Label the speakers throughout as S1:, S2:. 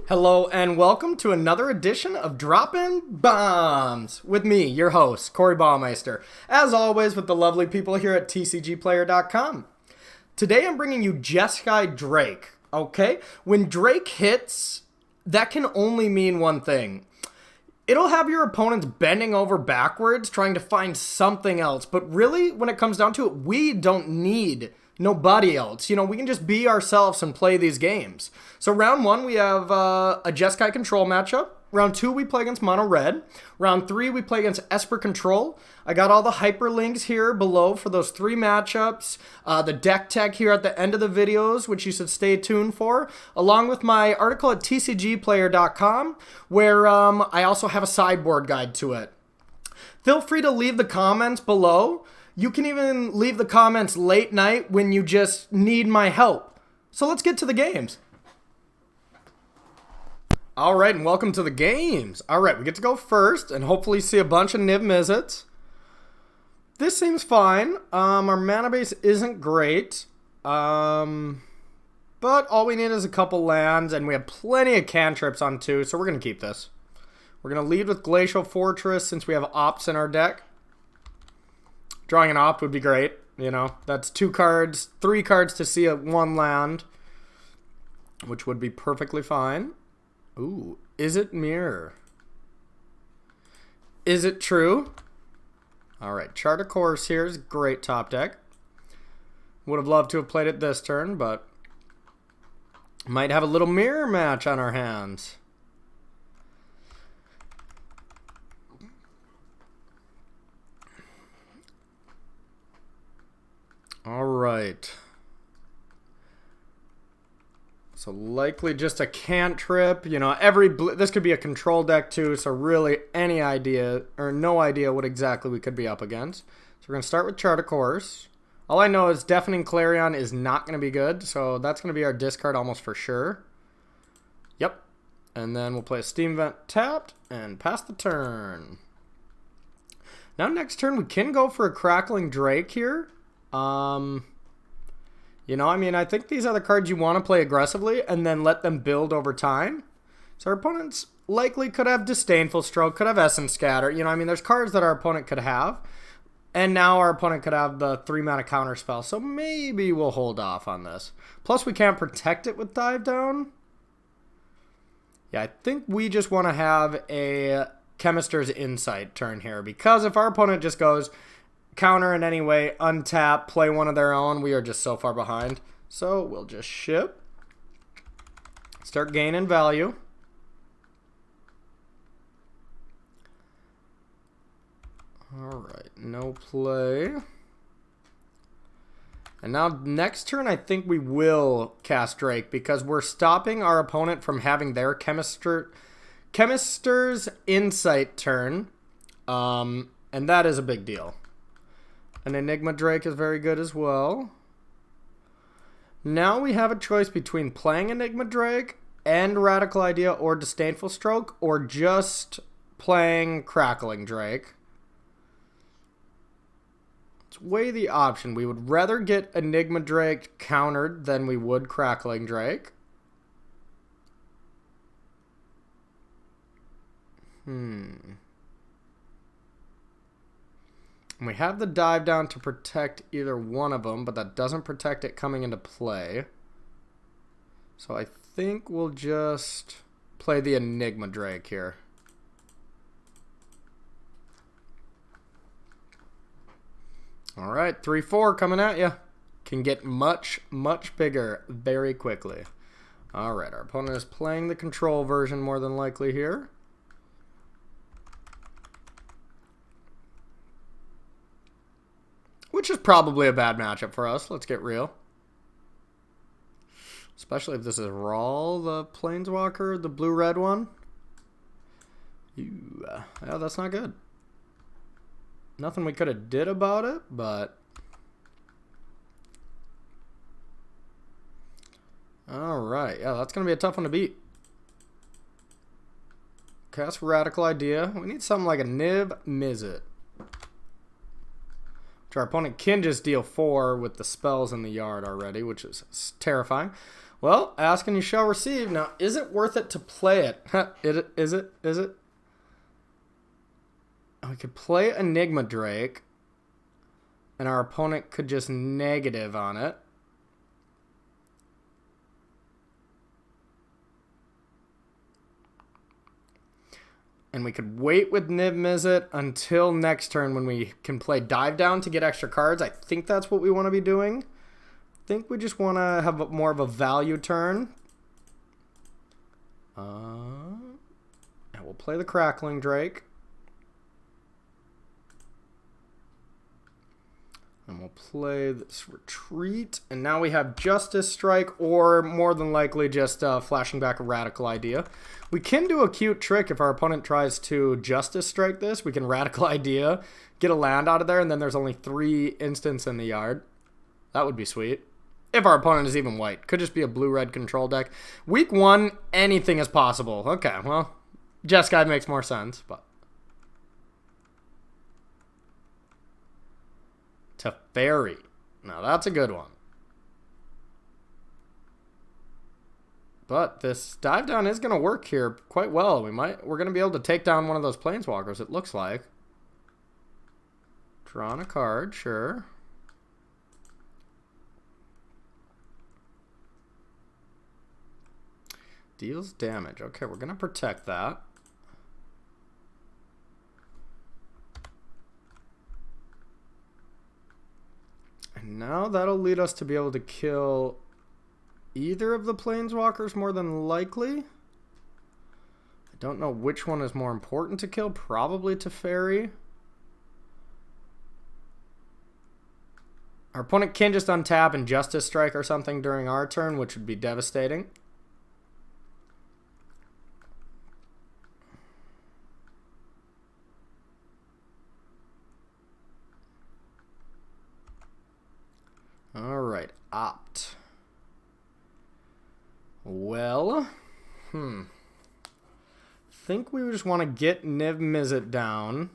S1: Hello and welcome to another edition of Droppin' Baums with me, your host, Corey Baumeister, as always with the lovely people here at TCGplayer.com. Today I'm bringing you Jeskai Drake, okay? When Drake hits, that can only mean one thing. It'll have your opponents bending over backwards trying to find something else, but really, when it comes down to it, we don't need nobody else. We can just be ourselves and play these games. So round one, we have a Jeskai control matchup. Round two, we play against mono red. Round three, we play against Esper control. I got all the hyperlinks here below for those three matchups. The deck tech here at the end of the videos, which you should stay tuned for, along with my article at TCGplayer.com, where I also have a sideboard guide to it. Feel free to leave the comments below. You can even leave the comments late night when you just need my help. So let's get to the games. All right, and welcome to the games. All right, we get to go first and hopefully see a bunch of Niv-Mizzets. This seems fine. Our mana base isn't great. But all we need is a couple lands, and we have plenty of cantrips on two, so we're going to keep this. We're going to lead with Glacial Fortress since we have Ops in our deck. Drawing an Op would be great, That's three cards to see one land, which would be perfectly fine. Ooh, is it mirror? Is it true? All right, Chart a Course here is great top deck. Would have loved to have played it this turn, but might have a little mirror match on our hands. All right. So likely just a cantrip. This could be a control deck too. So really any idea or no idea what exactly we could be up against. So we're going to start with Chart a Course. All I know is Deafening Clarion is not going to be good. So that's going to be our discard almost for sure. Yep. And then we'll play a Steam Vent tapped and pass the turn. Now next turn we can go for a Crackling Drake here. I think these are the cards you want to play aggressively and then let them build over time. So our opponents likely could have Disdainful Stroke, could have Essence Scatter. There's cards that our opponent could have. And now our opponent could have the 3-mana counter spell. So maybe we'll hold off on this. Plus we can't protect it with Dive Down. Yeah, I think we just want to have a Chemister's Insight turn here. Because if our opponent just goes counter in any way, untap, play one of their own, we are just so far behind. So we'll just ship. Start gaining value. Alright, no play. And now next turn I think we will cast Drake because we're stopping our opponent from having their Chemister's Insight turn. And that is a big deal. An Enigma Drake is very good as well. Now we have a choice between playing Enigma Drake and Radical Idea or Disdainful Stroke, or just playing Crackling Drake. Let's weigh the option. We would rather get Enigma Drake countered than we would Crackling Drake. We have the Dive Down to protect either one of them, but that doesn't protect it coming into play. So I think we'll just play the Enigma Drake here. All right, 3-4 coming at you. Can get much, much bigger very quickly. All right, our opponent is playing the control version more than likely here. Which is probably a bad matchup for us. Let's get real. Especially if this is Rawl, the Planeswalker, the blue-red one. Yeah, that's not good. Nothing we could have did about it, but... Alright, yeah, that's going to be a tough one to beat. Cast Radical Idea. We need something like a Niv-Mizzet. Our opponent can just deal 4 with the spells in the yard already, which is terrifying. Well, ask and you shall receive. Now, is it worth it to play it? Is it? We could play Enigma Drake, and our opponent could just negative on it. And we could wait with Niv-Mizzet until next turn when we can play Dive Down to get extra cards. I think that's what we want to be doing. I think we just want to have more of a value turn. And we'll play the Crackling Drake. And we'll play this Retreat. And now we have Justice Strike, or more than likely just flashing back a Radical Idea. We can do a cute trick if our opponent tries to Justice Strike this. We can Radical Idea, get a land out of there, and then there's only 3 instants in the yard. That would be sweet. If our opponent is even white. Could just be a blue-red control deck. Week 1, anything is possible. Okay, well, Jeskai makes more sense, but... Teferi. Now that's a good one. But this dive down is going to work here quite well. We're going to be able to take down one of those planeswalkers, it looks like. Drawing a card, sure. Deals damage. Okay, we're going to protect that. And now that'll lead us to be able to kill either of the planeswalkers more than likely. I don't know which one is more important to kill. Probably Teferi. Our opponent can just untap and Justice Strike or something during our turn, which would be devastating. Alright, opt. Well, think we just want to get Niv-Mizzet down.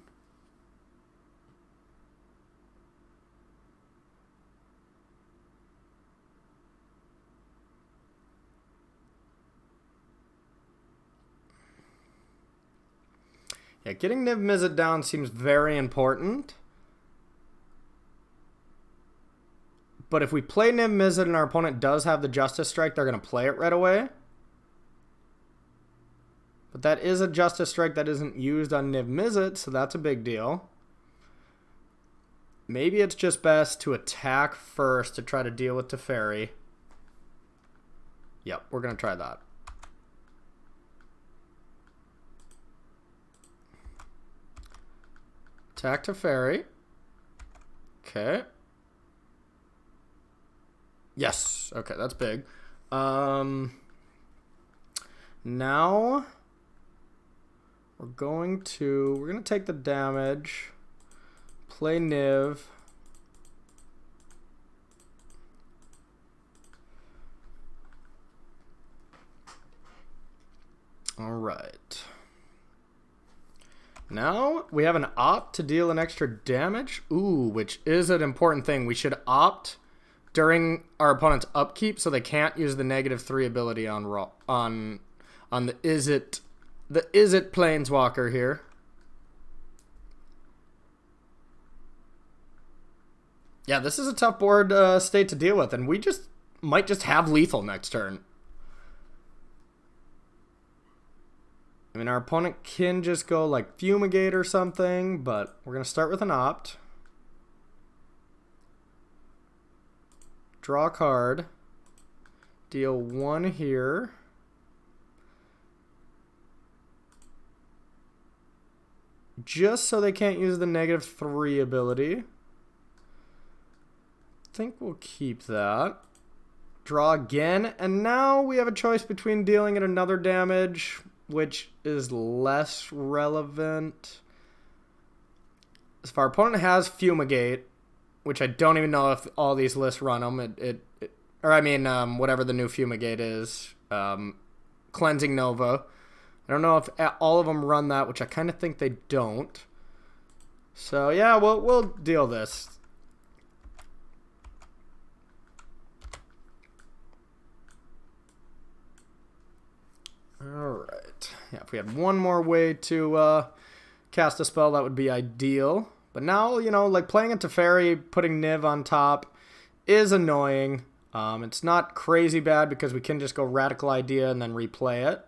S1: Yeah, getting Niv-Mizzet down seems very important. But if we play Niv-Mizzet and our opponent does have the Justice Strike, they're going to play it right away. But that is a Justice Strike that isn't used on Niv-Mizzet, so that's a big deal. Maybe it's just best to attack first to try to deal with Teferi. Yep, we're going to try that. Attack Teferi. Okay. Yes. Okay, that's big. Now we're going to take the damage, play Niv. All right. Now we have an opt to deal an extra damage. Ooh, which is an important thing. We should opt during our opponent's upkeep, so they can't use the -3 ability on the Izzet Planeswalker here. Yeah, this is a tough board state to deal with, and we might just have lethal next turn. I mean, our opponent can just go like Fumigate or something, but we're going to start with an opt. Draw a card. Deal 1 here. Just so they can't use the -3 ability. I think we'll keep that. Draw again, and now we have a choice between dealing it another damage, which is less relevant. If our opponent has Fumigate, which I don't even know if all these lists run them, whatever the new Fumigate is, Cleansing Nova. I don't know if all of them run that, which I kind of think they don't. So yeah, we'll deal this. Yeah, if we had one more way to cast a spell, that would be ideal. But now, you know, like playing a Teferi, putting Niv on top is annoying. It's not crazy bad because we can just go Radical Idea and then replay it.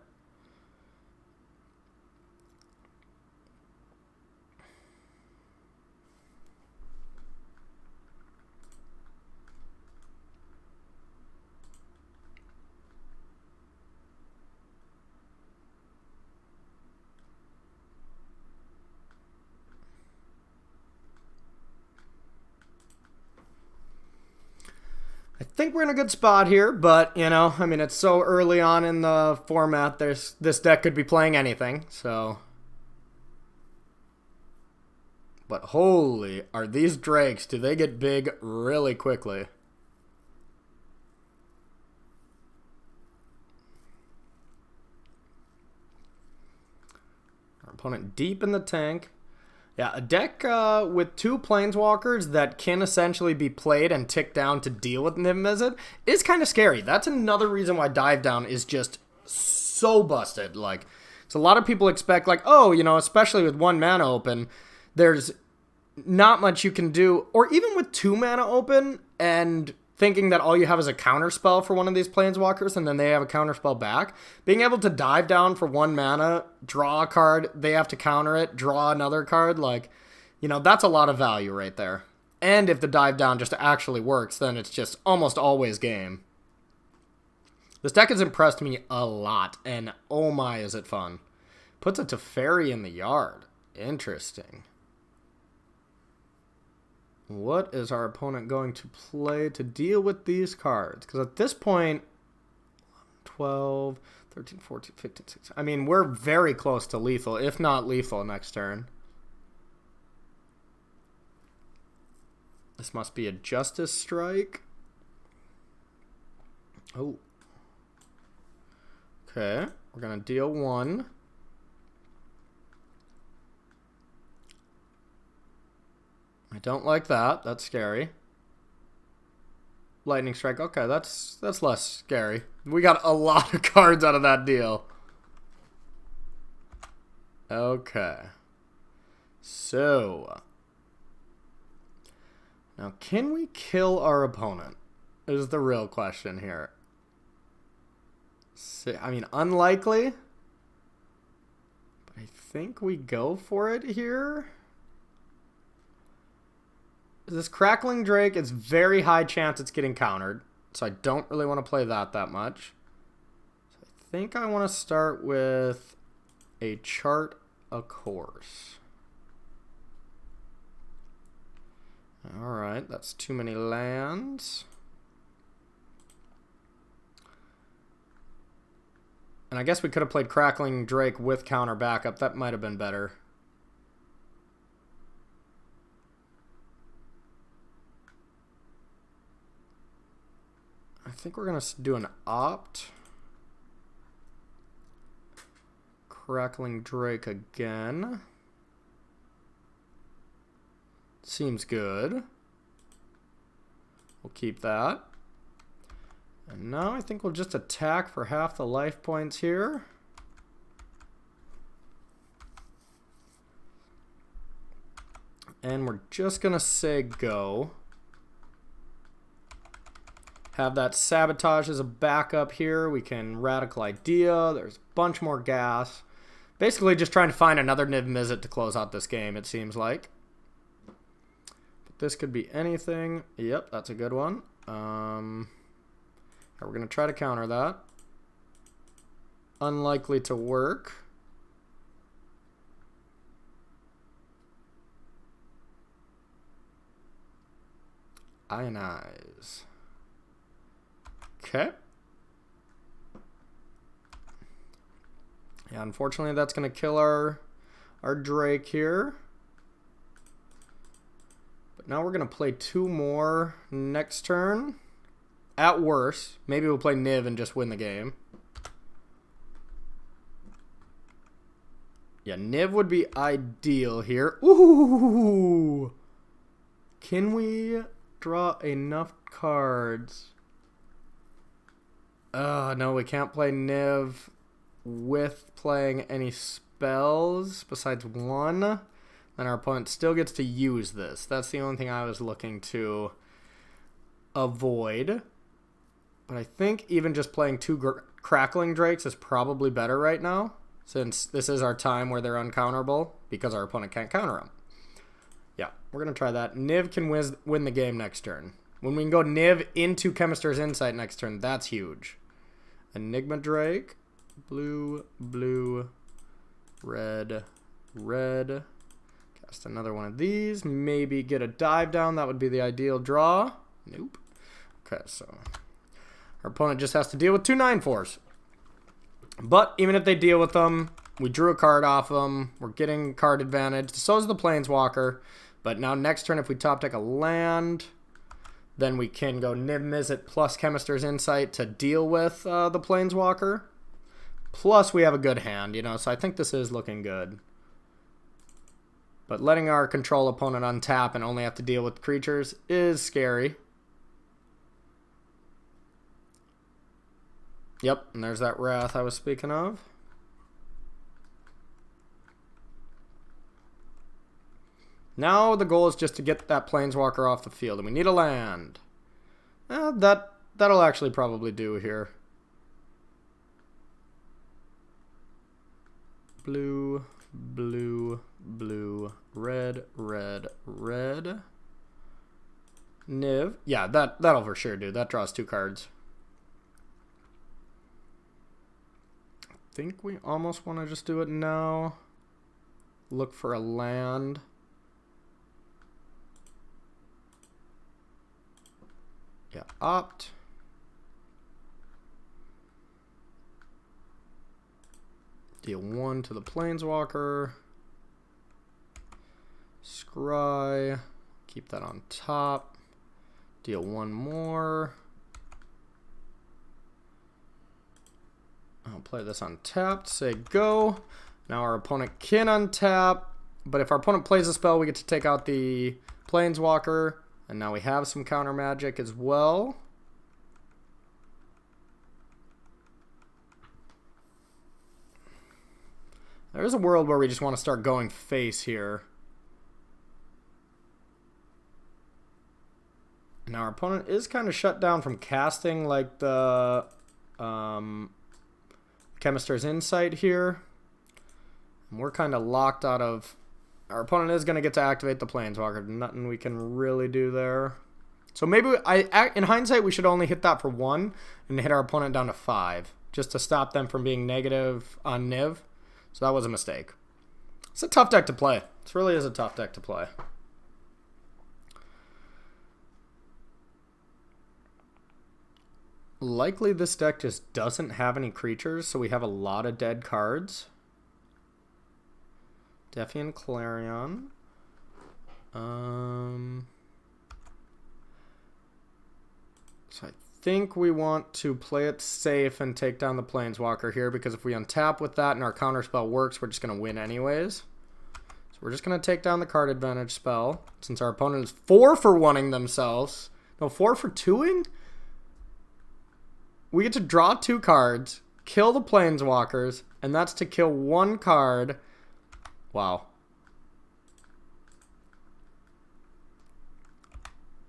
S1: I think we're in a good spot here, but, you know, I mean, it's so early on in the format, this deck could be playing anything, so. But holy, are these drakes, do they get big really quickly? Our opponent deep in the tank. Yeah, a deck with two Planeswalkers that can essentially be played and ticked down to deal with Niv-Mizzet is kind of scary. That's another reason why Dive Down is just so busted. Like, so a lot of people expect, like, oh, you know, especially with 1 mana open, there's not much you can do. Or even with 2 mana open and thinking that all you have is a counter spell for one of these Planeswalkers and then they have a counter spell back. Being able to dive down for 1 mana, draw a card, they have to counter it, draw another card, like, you know, that's a lot of value right there. And if the dive down just actually works, then it's just almost always game. This deck has impressed me a lot, and oh my, is it fun. Puts a Teferi in the yard. Interesting. What is our opponent going to play to deal with these cards? Because at this point, 12, 13, 14, 15, 16. I mean, we're very close to lethal, if not lethal next turn. This must be a Justice Strike. Oh. Okay, we're going to deal 1. I don't like that. That's scary. Lightning Strike. Okay, that's less scary. We got a lot of cards out of that deal. Okay. So. Now, can we kill our opponent? Is the real question here. I mean, unlikely. But I think we go for it here. This Crackling Drake is very high chance it's getting countered, so I don't really want to play that much. So I think I want to start with a Chart a Course. Alright, that's too many lands. And I guess we could have played Crackling Drake with counter backup. That might have been better. I think we're going to do an opt. Crackling Drake again. Seems good. We'll keep that. And now I think we'll just attack for half the life points here. And we're just going to say go. Have that Sabotage as a backup here. We can Radical Idea. There's a bunch more gas. Basically just trying to find another Niv-Mizzet to close out this game, it seems like. But this could be anything. Yep, that's a good one. We're going to try to counter that. Unlikely to work. Ionize. Okay. Yeah, unfortunately that's going to kill our Drake here. But now we're going to play 2 more next turn. At worst, maybe we'll play Niv and just win the game. Yeah, Niv would be ideal here. Ooh! Can we draw enough cards? No, we can't play Niv. with playing any spells besides one, then our opponent still gets to use this. That's the only thing I was looking to avoid. But I think even just playing 2 Crackling Drakes is probably better right now, since this is our time where they're uncounterable because our opponent can't counter them. Yeah, we're going to try that. Niv can win the game next turn. When we can go Niv into Chemister's Insight next turn, that's huge. Enigma Drake. Blue, blue, red, red. Cast another one of these. Maybe get a dive down. That would be the ideal draw. Nope. Okay, so our opponent just has to deal with 2 9/4s. But even if they deal with them, we drew a card off them. We're getting card advantage. So is the Planeswalker. But now next turn, if we top deck a land, then we can go Niv-Mizzet plus Chemister's Insight to deal with the Planeswalker. Plus, we have a good hand, you know, so I think this is looking good. But letting our control opponent untap and only have to deal with creatures is scary. Yep, and there's that Wrath I was speaking of. Now the goal is just to get that Planeswalker off the field, and we need a land. That'll actually probably do here. Blue, blue, blue, red, red, red. Niv. Yeah, that'll for sure do. That draws 2 cards. I think we almost want to just do it now. Look for a land. Yeah, opt. Deal 1 to the Planeswalker. Scry. Keep that on top. Deal 1 more. I'll play this untapped. Say go. Now our opponent can untap. But if our opponent plays a spell, we get to take out the Planeswalker. And now we have some counter magic as well. There is a world where we just want to start going face here. Now our opponent is kind of shut down from casting like the Chemister's Insight here. And we're kind of locked out of... Our opponent is going to get to activate the Planeswalker. Nothing we can really do there. So maybe, in hindsight, we should only hit that for 1 and hit our opponent down to 5. Just to stop them from being negative on Niv. So that was a mistake. It's a tough deck to play. It really is a tough deck to play. Likely this deck just doesn't have any creatures, so we have a lot of dead cards. Defiant Clarion. So I think we want to play it safe and take down the Planeswalker here, because if we untap with that and our counterspell works, we're just going to win anyways. So we're just going to take down the card advantage spell, since our opponent is 4 for 1ing themselves. No, 4 for 2ing? We get to draw 2 cards, kill the Planeswalkers, and that's to kill 1 card. Wow.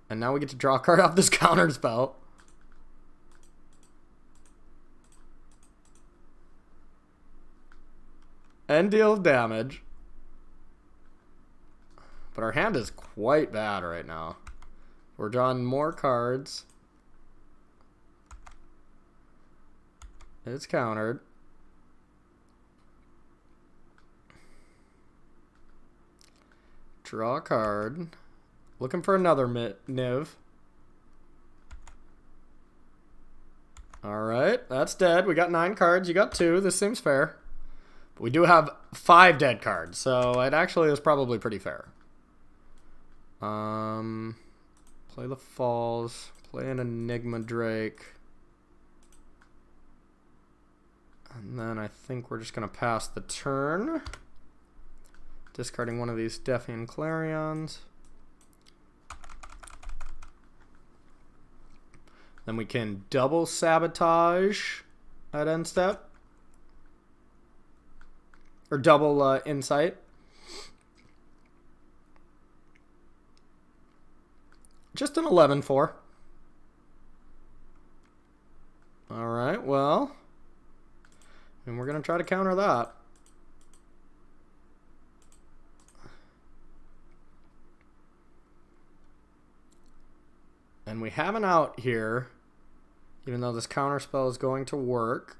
S1: And now we get to draw a card off this counter spell. And deal damage. But our hand is quite bad right now. We're drawing more cards. It's countered. Draw a card. Looking for another Niv. Alright, that's dead. We got 9 cards. You got 2. This seems fair. But we do have 5 dead cards, so it actually is probably pretty fair. Play the Falls. Play an Enigma Drake. And then I think we're just going to pass the turn. Discarding one of these Defiant Clarions. Then we can double Sabotage at end step. or double insight. Just an 11-4. All right, well, and we're going to try to counter that. And we have an out here. Even though this counter spell is going to work,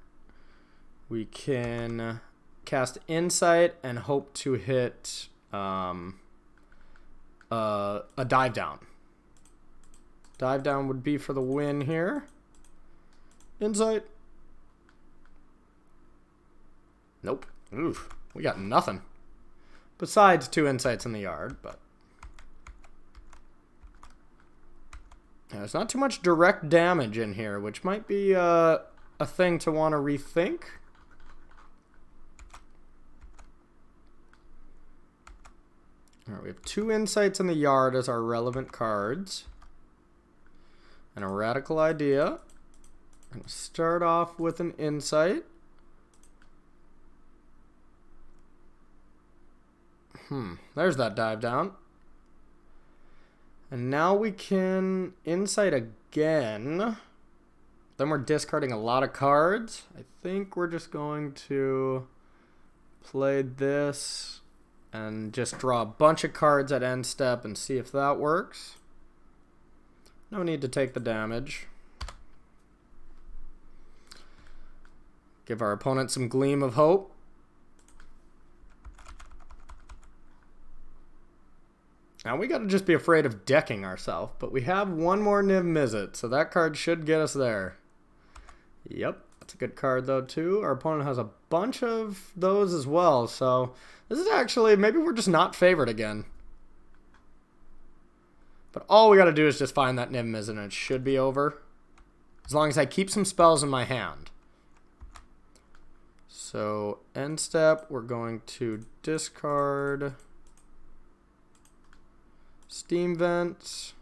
S1: we can cast Insight and hope to hit a dive down. Dive down would be for the win here. Insight. Nope. Oof. We got nothing. Besides 2 insights in the yard, but there's not too much direct damage in here, which might be a thing to want to rethink. All right, we have 2 insights in the yard as our relevant cards. And a radical idea. I'm going to start off with an insight. There's that dive down. And now we can insight again. Then we're discarding a lot of cards. I think we're just going to play this and just draw a bunch of cards at end step and see if that works. No need to take the damage. Give our opponent some gleam of hope. Now we got to just be afraid of decking ourselves, but we have one more Niv-Mizzet, so that card should get us there. Yep, that's a good card though too. Our opponent has a bunch of those as well, so this is actually, maybe we're just not favored again. But all we got to do is just find that Niv-Mizzet and it should be over. As long as I keep some spells in my hand. So end step, we're going to discard Steam Vents.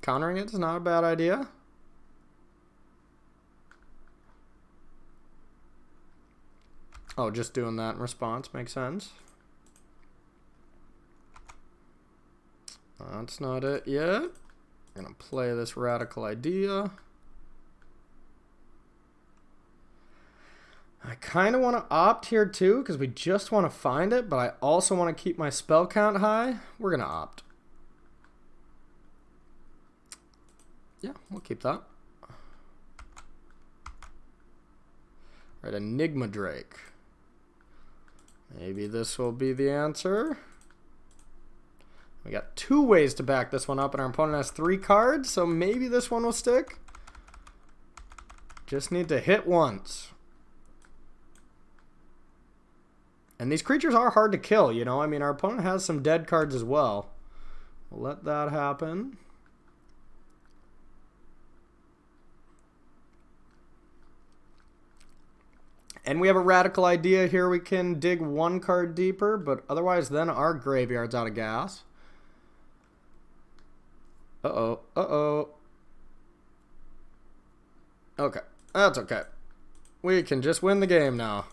S1: Countering it is not a bad idea. Oh, just doing that in response makes sense. That's not it yet. I'm going to play this radical idea. I kind of want to opt here too, because we just want to find it, but I also want to keep my spell count high. We're going to opt. Yeah, we'll keep that. Right, Enigma Drake. Maybe this will be the answer. We got 2 ways to back this one up, and our opponent has 3 cards, so maybe this one will stick. Just need to hit once. And these creatures are hard to kill, you know? I mean, our opponent has some dead cards as well. We'll let that happen. And we have a radical idea here. We can dig 1 card deeper, but otherwise then our graveyard's out of gas. Uh-oh. Uh-oh. Okay. That's okay. We can just win the game now.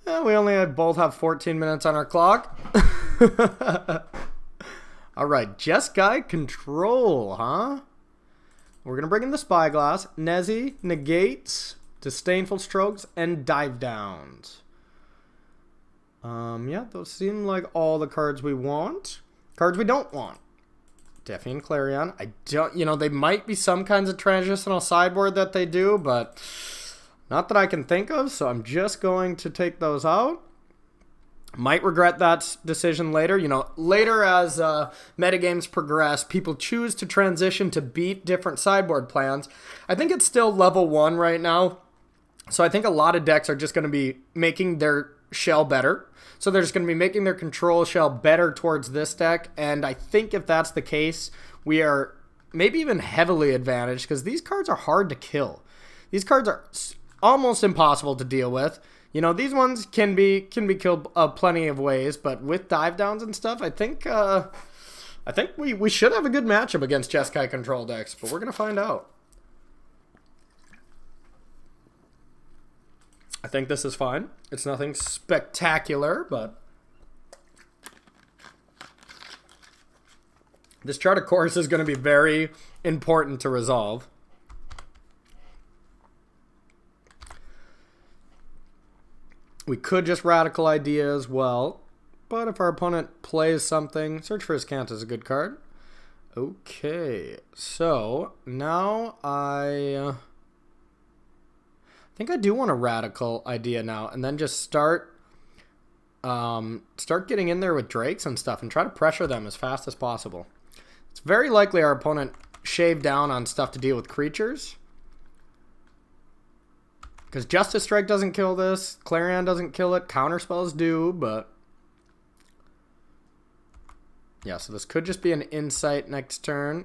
S1: Yeah, we only both have 14 minutes on our clock. Alright, Jeskai control, huh? We're going to bring in the Spyglass. Nezi negates Disdainful Strokes and Dive Downs. Yeah, those seem like all the cards we want. Cards we don't want. Defiant Clarion. I don't, you know, they might be some kinds of transitional sideboard that they do, but not that I can think of, so I'm just going to take those out. Might regret that decision later. You know, later as metagames progress, people choose to transition to beat different sideboard plans. I think it's still level 1 right now, so I think a lot of decks are just going to be making their shell better. So they're just going to be making their control shell better towards this deck, and I think if that's the case, we are maybe even heavily advantaged, because these cards are hard to kill. These cards are almost impossible to deal with. You know, these ones can be killed plenty of ways, but with dive downs and stuff, I think I think we should have a good matchup against Jeskai control decks, but we're going to find out. I think this is fine. It's nothing spectacular, but this chart, of course, is going to be very important to resolve. We could just Radical Idea as well. But if our opponent plays something, Search for Askanta is a good card. Okay, so now I think I do want a Radical Idea now, and then just start getting in there with Drakes and stuff and try to pressure them as fast as possible. It's very likely our opponent shaved down on stuff to deal with creatures. Because Justice Strike doesn't kill this, Clarion doesn't kill it, counterspells do, but yeah, so this could just be an Insight next turn.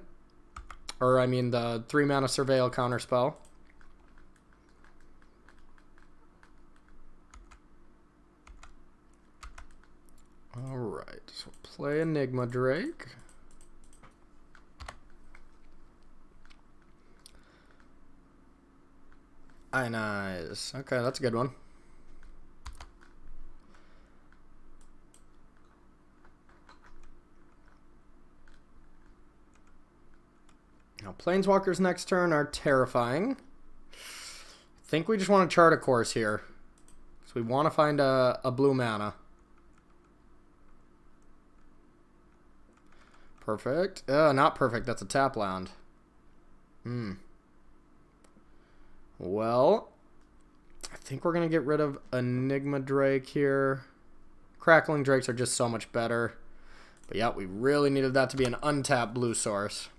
S1: Or, I mean, the 3-mana Surveil counterspell. Alright, so play Enigma Drake. Nice. Okay, that's a good one. Now, Planeswalkers next turn are terrifying. I think we just want to chart a course here. So we want to find a blue mana. Perfect. Not perfect. That's a tap land. Well, I think we're going to get rid of Enigma Drake here. Crackling Drakes are just so much better. But yeah, we really needed that to be an untapped blue source.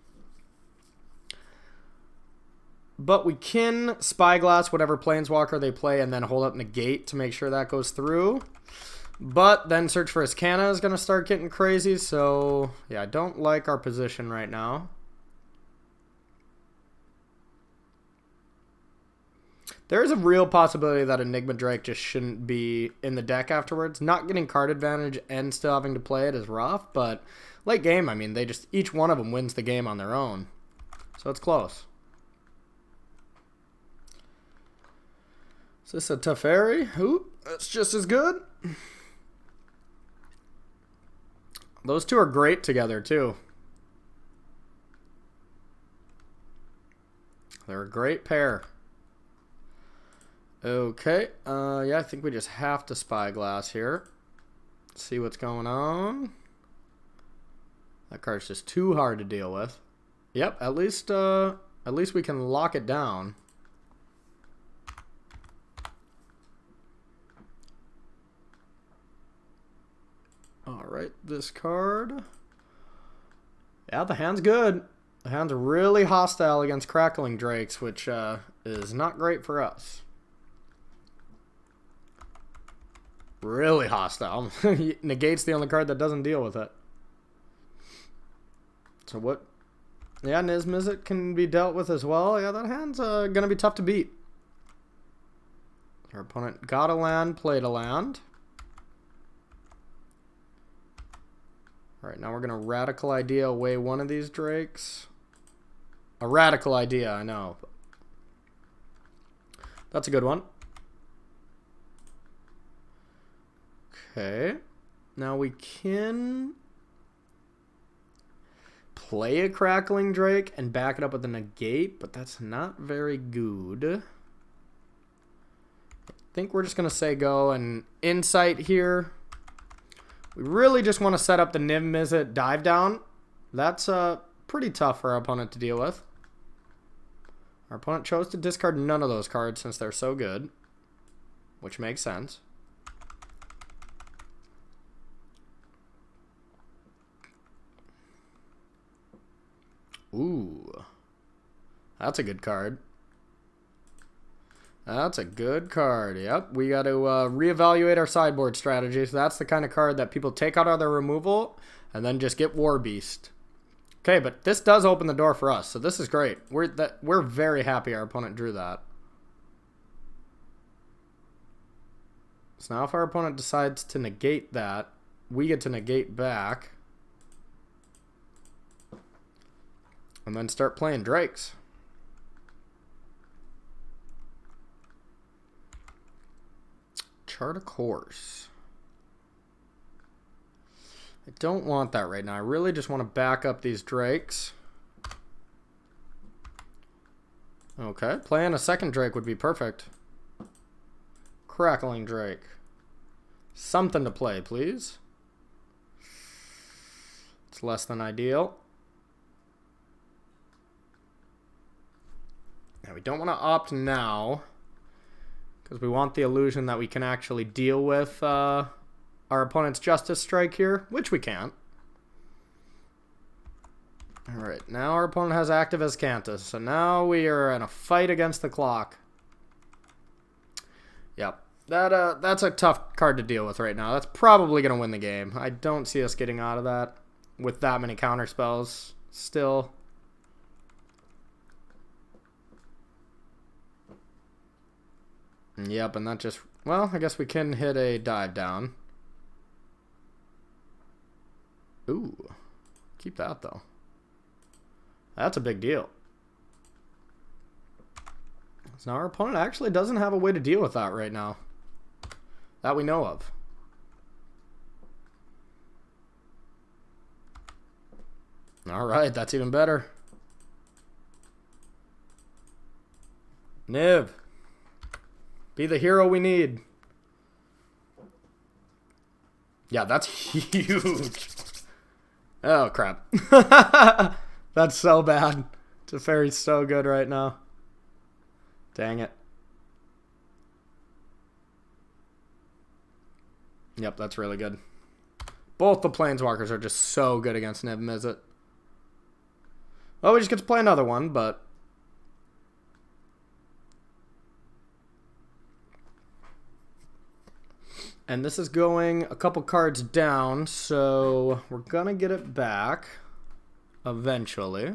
S1: But we can Spyglass whatever Planeswalker they play and then hold up Negate to make sure that goes through. But then Search for Askanta is going to start getting crazy. So, yeah, I don't like our position right now. There is a real possibility that Enigma Drake just shouldn't be in the deck afterwards. Not getting card advantage and still having to play it is rough. But late game, I mean, each one of them wins the game on their own. So it's close. Is this a Teferi? Ooh, that's just as good. Those two are great together, too. They're a great pair. Okay. Yeah, I think we just have to Spyglass here. See what's going on. That card's just too hard to deal with. Yep, at least we can lock it down. Alright, this card. Yeah, the hand's good. The hand's really hostile against Crackling Drakes, which is not great for us. Really hostile. Negate's the only card that doesn't deal with it. So what? Yeah, Niv-Mizzet can be dealt with as well. Yeah, that hand's going to be tough to beat. Our opponent got a land, played a land. Alright, now we're going to Radical Idea away one of these Drakes. A Radical Idea, I know. That's a good one. Okay. Now we can play a Crackling Drake and back it up with a Negate, but that's not very good. I think we're just going to say go and Insight here. We really just want to set up the Niv-Mizzet dive down. That's pretty tough for our opponent to deal with. Our opponent chose to discard none of those cards since they're so good, which makes sense. Ooh, that's a good card. That's a good card. Yep, we got to reevaluate our sideboard strategy. So that's the kind of card that people take out of their removal and then just get War Beast. Okay, but this does open the door for us, so this is great. We're very happy our opponent drew that. So now if our opponent decides to negate that, we get to negate back. And then start playing Drakes. Chart a course. I don't want that right now. I really just want to back up these Drakes. Okay, playing a second Drake would be perfect. Crackling Drake. Something to play, please. It's less than ideal. Now, we don't want to opt now, because we want the illusion that we can actually deal with our opponent's Justice Strike here, which we can't. Alright, now our opponent has active Azcanta, so now we are in a fight against the clock. Yep, that's a tough card to deal with right now. That's probably going to win the game. I don't see us getting out of that with that many counter spells still. Yep, and that just... Well, I guess we can hit a dive down. Ooh, keep that though. That's a big deal. So now our opponent actually doesn't have a way to deal with that right now. That we know of. Alright, that's even better. Niv. Be the hero we need. Yeah, that's huge. Oh, crap. That's so bad. Teferi's so good right now. Dang it. Yep, that's really good. Both the Planeswalkers are just so good against Niv-Mizzet. Well, we just get to play another one, but... And this is going a couple cards down, so we're going to get it back eventually.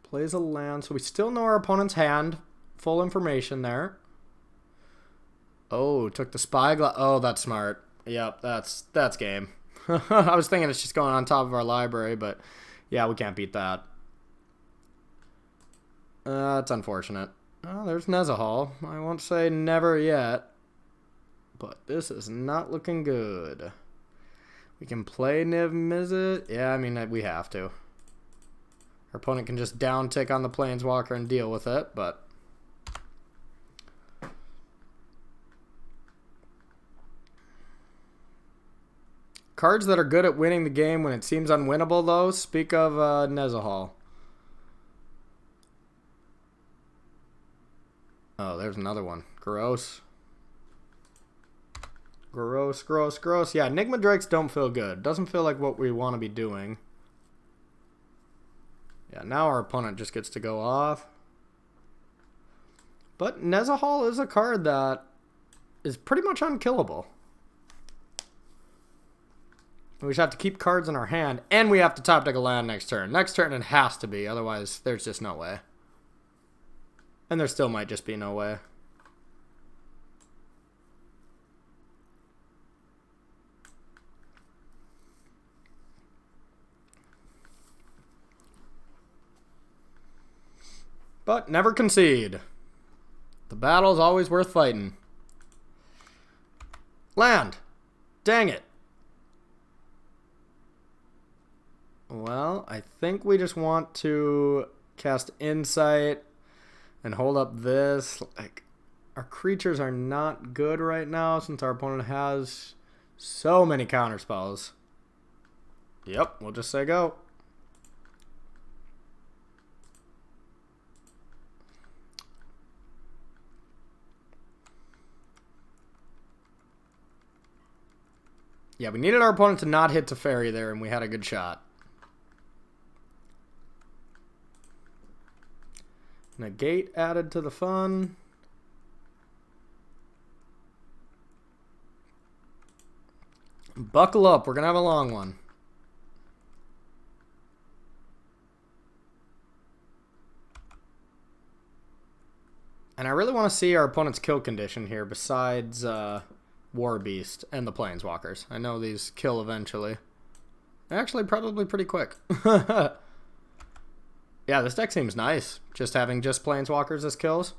S1: Plays a land, so we still know our opponent's hand. Full information there. Oh, took the Spyglass. Oh, that's smart. Yep, that's game. I was thinking it's just going on top of our library, but yeah, we can't beat that. That's unfortunate. Oh, there's Nezahal. I won't say never yet, but this is not looking good. We can play Niv-Mizzet. Yeah, I mean, we have to. Our opponent can just down tick on the Planeswalker and deal with it, but... Cards that are good at winning the game when it seems unwinnable, though, speak of Nezahal. Oh, there's another one. Gross. Gross, gross, gross. Yeah, Enigma Drakes don't feel good. Doesn't feel like what we want to be doing. Yeah, now our opponent just gets to go off. But Nezahal is a card that is pretty much unkillable. We just have to keep cards in our hand, and we have to top deck a land next turn. Next turn it has to be, otherwise there's just no way. And there still might just be no way. But never concede. The battle's always worth fighting. Land! Dang it. Well, I think we just want to cast Insight and hold up this. Like, our creatures are not good right now since our opponent has so many counterspells. Yep, we'll just say go. Yeah, we needed our opponent to not hit Teferi there, and we had a good shot. Negate added to the fun. Buckle up, we're going to have a long one. And I really want to see our opponent's kill condition here besides War Beast and the Planeswalkers. I know these kill eventually. Actually, probably pretty quick. Yeah, this deck seems nice. Just having just Planeswalkers as kills.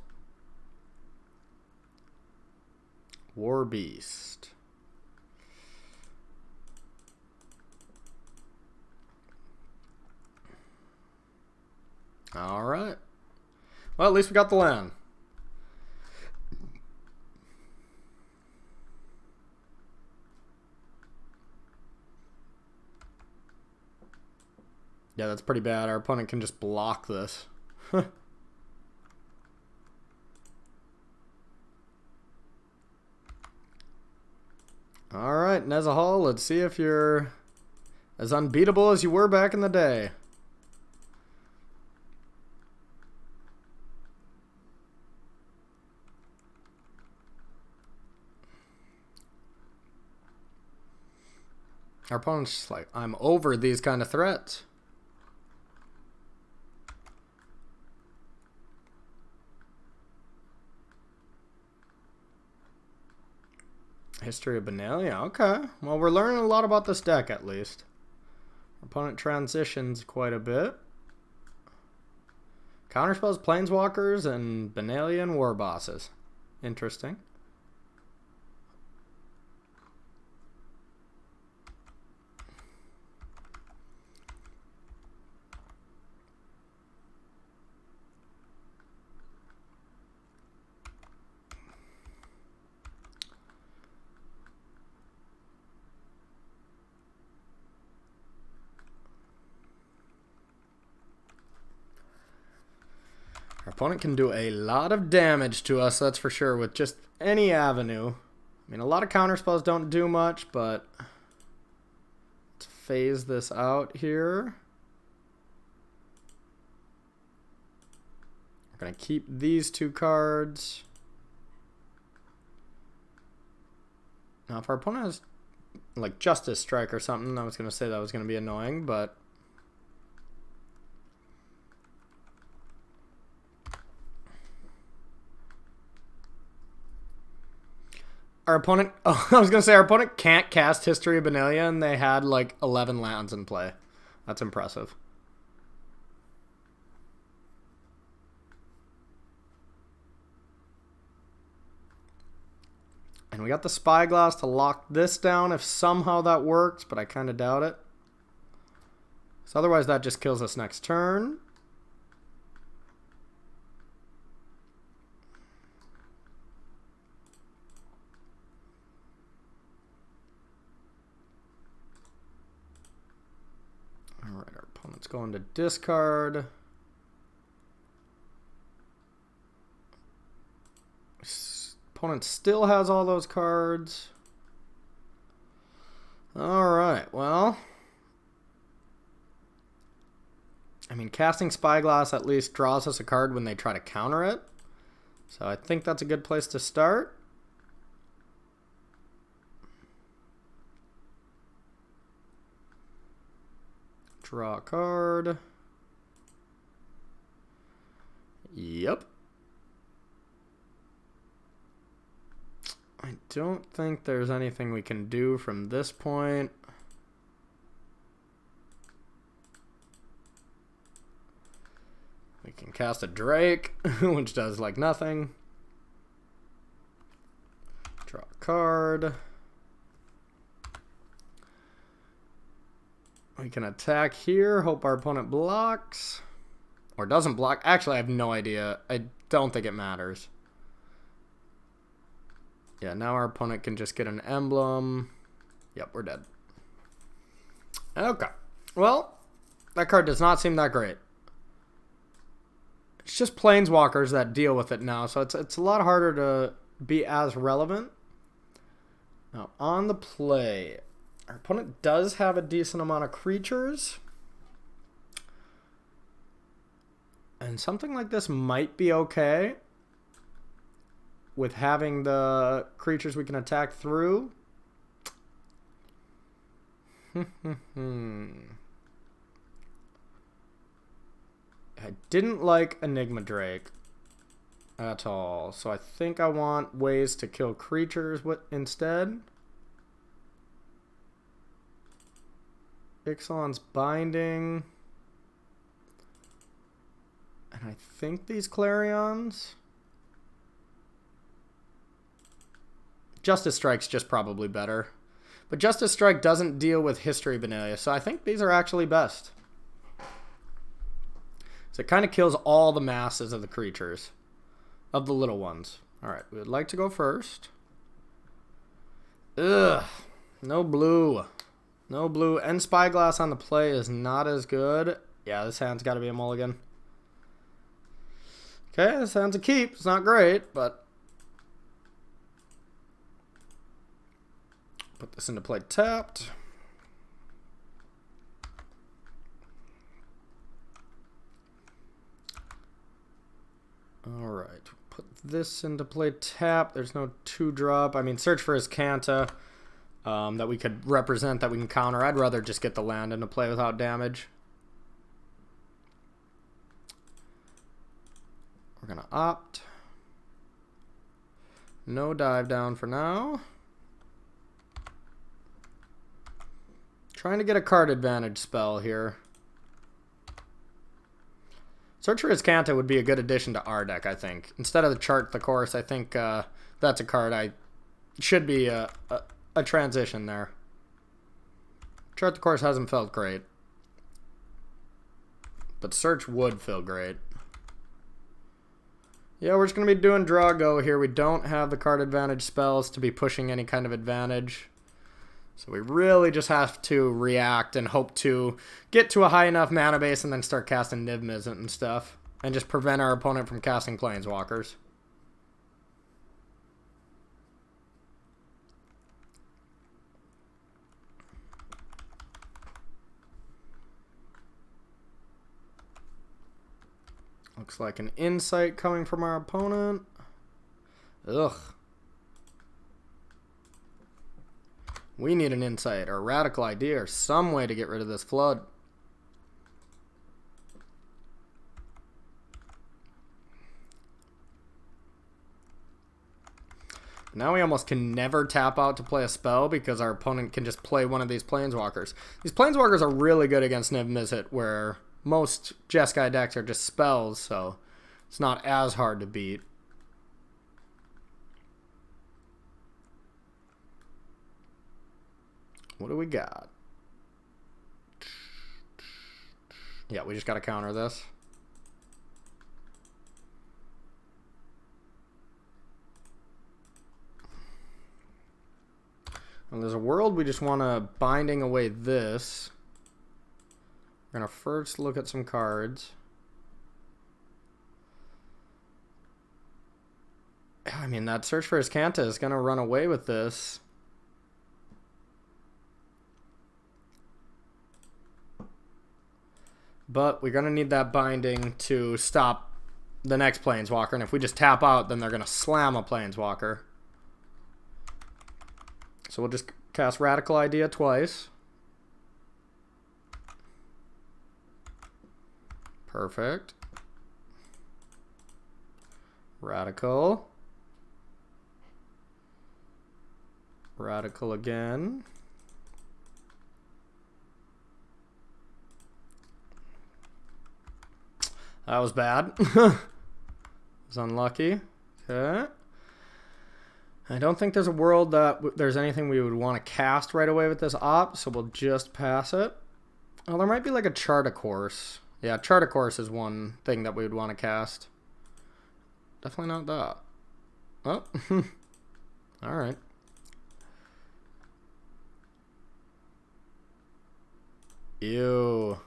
S1: War Beast. Alright. Well, at least we got the land. Yeah, that's pretty bad. Our opponent can just block this. Alright, Nezahal, let's see if you're as unbeatable as you were back in the day. Our opponent's just like, I'm over these kind of threats. History of Benalia, okay. Well, we're learning a lot about this deck, at least. Our opponent transitions quite a bit. Counterspells, Planeswalkers, and Benalia and War Bosses. Interesting. Our opponent can do a lot of damage to us, that's for sure, with just any avenue. I mean, a lot of counterspells don't do much, but let's phase this out here. We're going to keep these two cards. Now, if our opponent has, like, Justice Strike or something, I was going to say that was going to be annoying, but our opponent, oh, I was going to say our opponent can't cast History of Benalia, and they had like 11 lands in play. That's impressive. And we got the Spyglass to lock this down if somehow that works, but I kind of doubt it. So otherwise that just kills us next turn. Alright, our opponent's going to discard. Opponent still has all those cards. Alright, well, I mean, casting Spyglass at least draws us a card when they try to counter it. So I think that's a good place to start. Draw a card. Yep. I don't think there's anything we can do from this point. We can cast a Drake, which does like nothing. Draw a card. We can attack here, hope our opponent blocks. Or doesn't block. Actually, I have no idea. I don't think it matters. Yeah, now our opponent can just get an emblem. Yep, we're dead. Okay. Well, that card does not seem that great. It's just Planeswalkers that deal with it now, so it's a lot harder to be as relevant. Now, on the play, our opponent does have a decent amount of creatures. And something like this might be okay with having the creatures we can attack through. I didn't like Enigma Drake at all, so I think I want ways to kill creatures instead. Ixalan's binding. And I think these Clarions. Justice Strike's just probably better. But Justice Strike doesn't deal with History Benalia, so I think these are actually best. So it kind of kills all the masses of the creatures. Of the little ones. Alright, we would like to go first. Ugh. No blue. No blue. And Spyglass on the play is not as good. Yeah, this hand's got to be a mulligan. Okay, this hand's a keep. It's not great, but... Put this into play tapped. Alright, put this into play tapped. There's no 2-drop. I mean, search for his Kanta that we could represent, that we can counter. I'd rather just get the land into play without damage. We're going to opt. No dive down for now. Trying to get a card advantage spell here. Search for his Kanta would be a good addition to our deck, I think. Instead of the Chart the Course, I think that's a card should be a transition there. Chart the Course hasn't felt great. But Search would feel great. Yeah, we're just going to be doing draw go here. We don't have the card advantage spells to be pushing any kind of advantage. So we really just have to react and hope to get to a high enough mana base and then start casting Niv-Mizzet and stuff. And just prevent our opponent from casting Planeswalkers. Looks like an insight coming from our opponent. Ugh. We need an insight or a radical idea or some way to get rid of this flood. Now we almost can never tap out to play a spell because our opponent can just play one of these Planeswalkers. These Planeswalkers are really good against Niv-Mizzet, where most Jeskai decks are just spells, so it's not as hard to beat. What do we got? Yeah, we just got to counter this. And there's a world we just want to binding away this. We're going to first look at some cards. I mean, that Search for his Kanta is going to run away with this. But we're going to need that binding to stop the next Planeswalker. And if we just tap out, then they're going to slam a Planeswalker. So we'll just cast Radical Idea twice. Perfect. Radical. Radical again. That was bad. It's unlucky. Okay. I don't think there's a world that there's anything we would want to cast right away with this op, so we'll just pass it. Oh, there might be like a Chart a Course. Yeah, Chart a Course is one thing that we would want to cast. Definitely not that. Oh. Alright. Ew.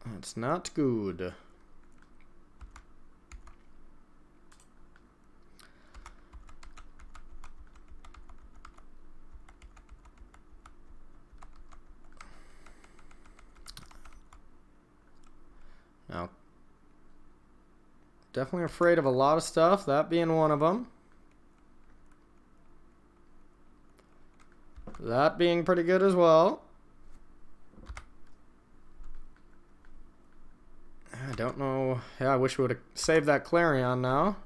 S1: That's not good. Now, definitely afraid of a lot of stuff, that being one of them. That being pretty good as well. I don't know. Yeah, I wish we would have saved that Clarion now.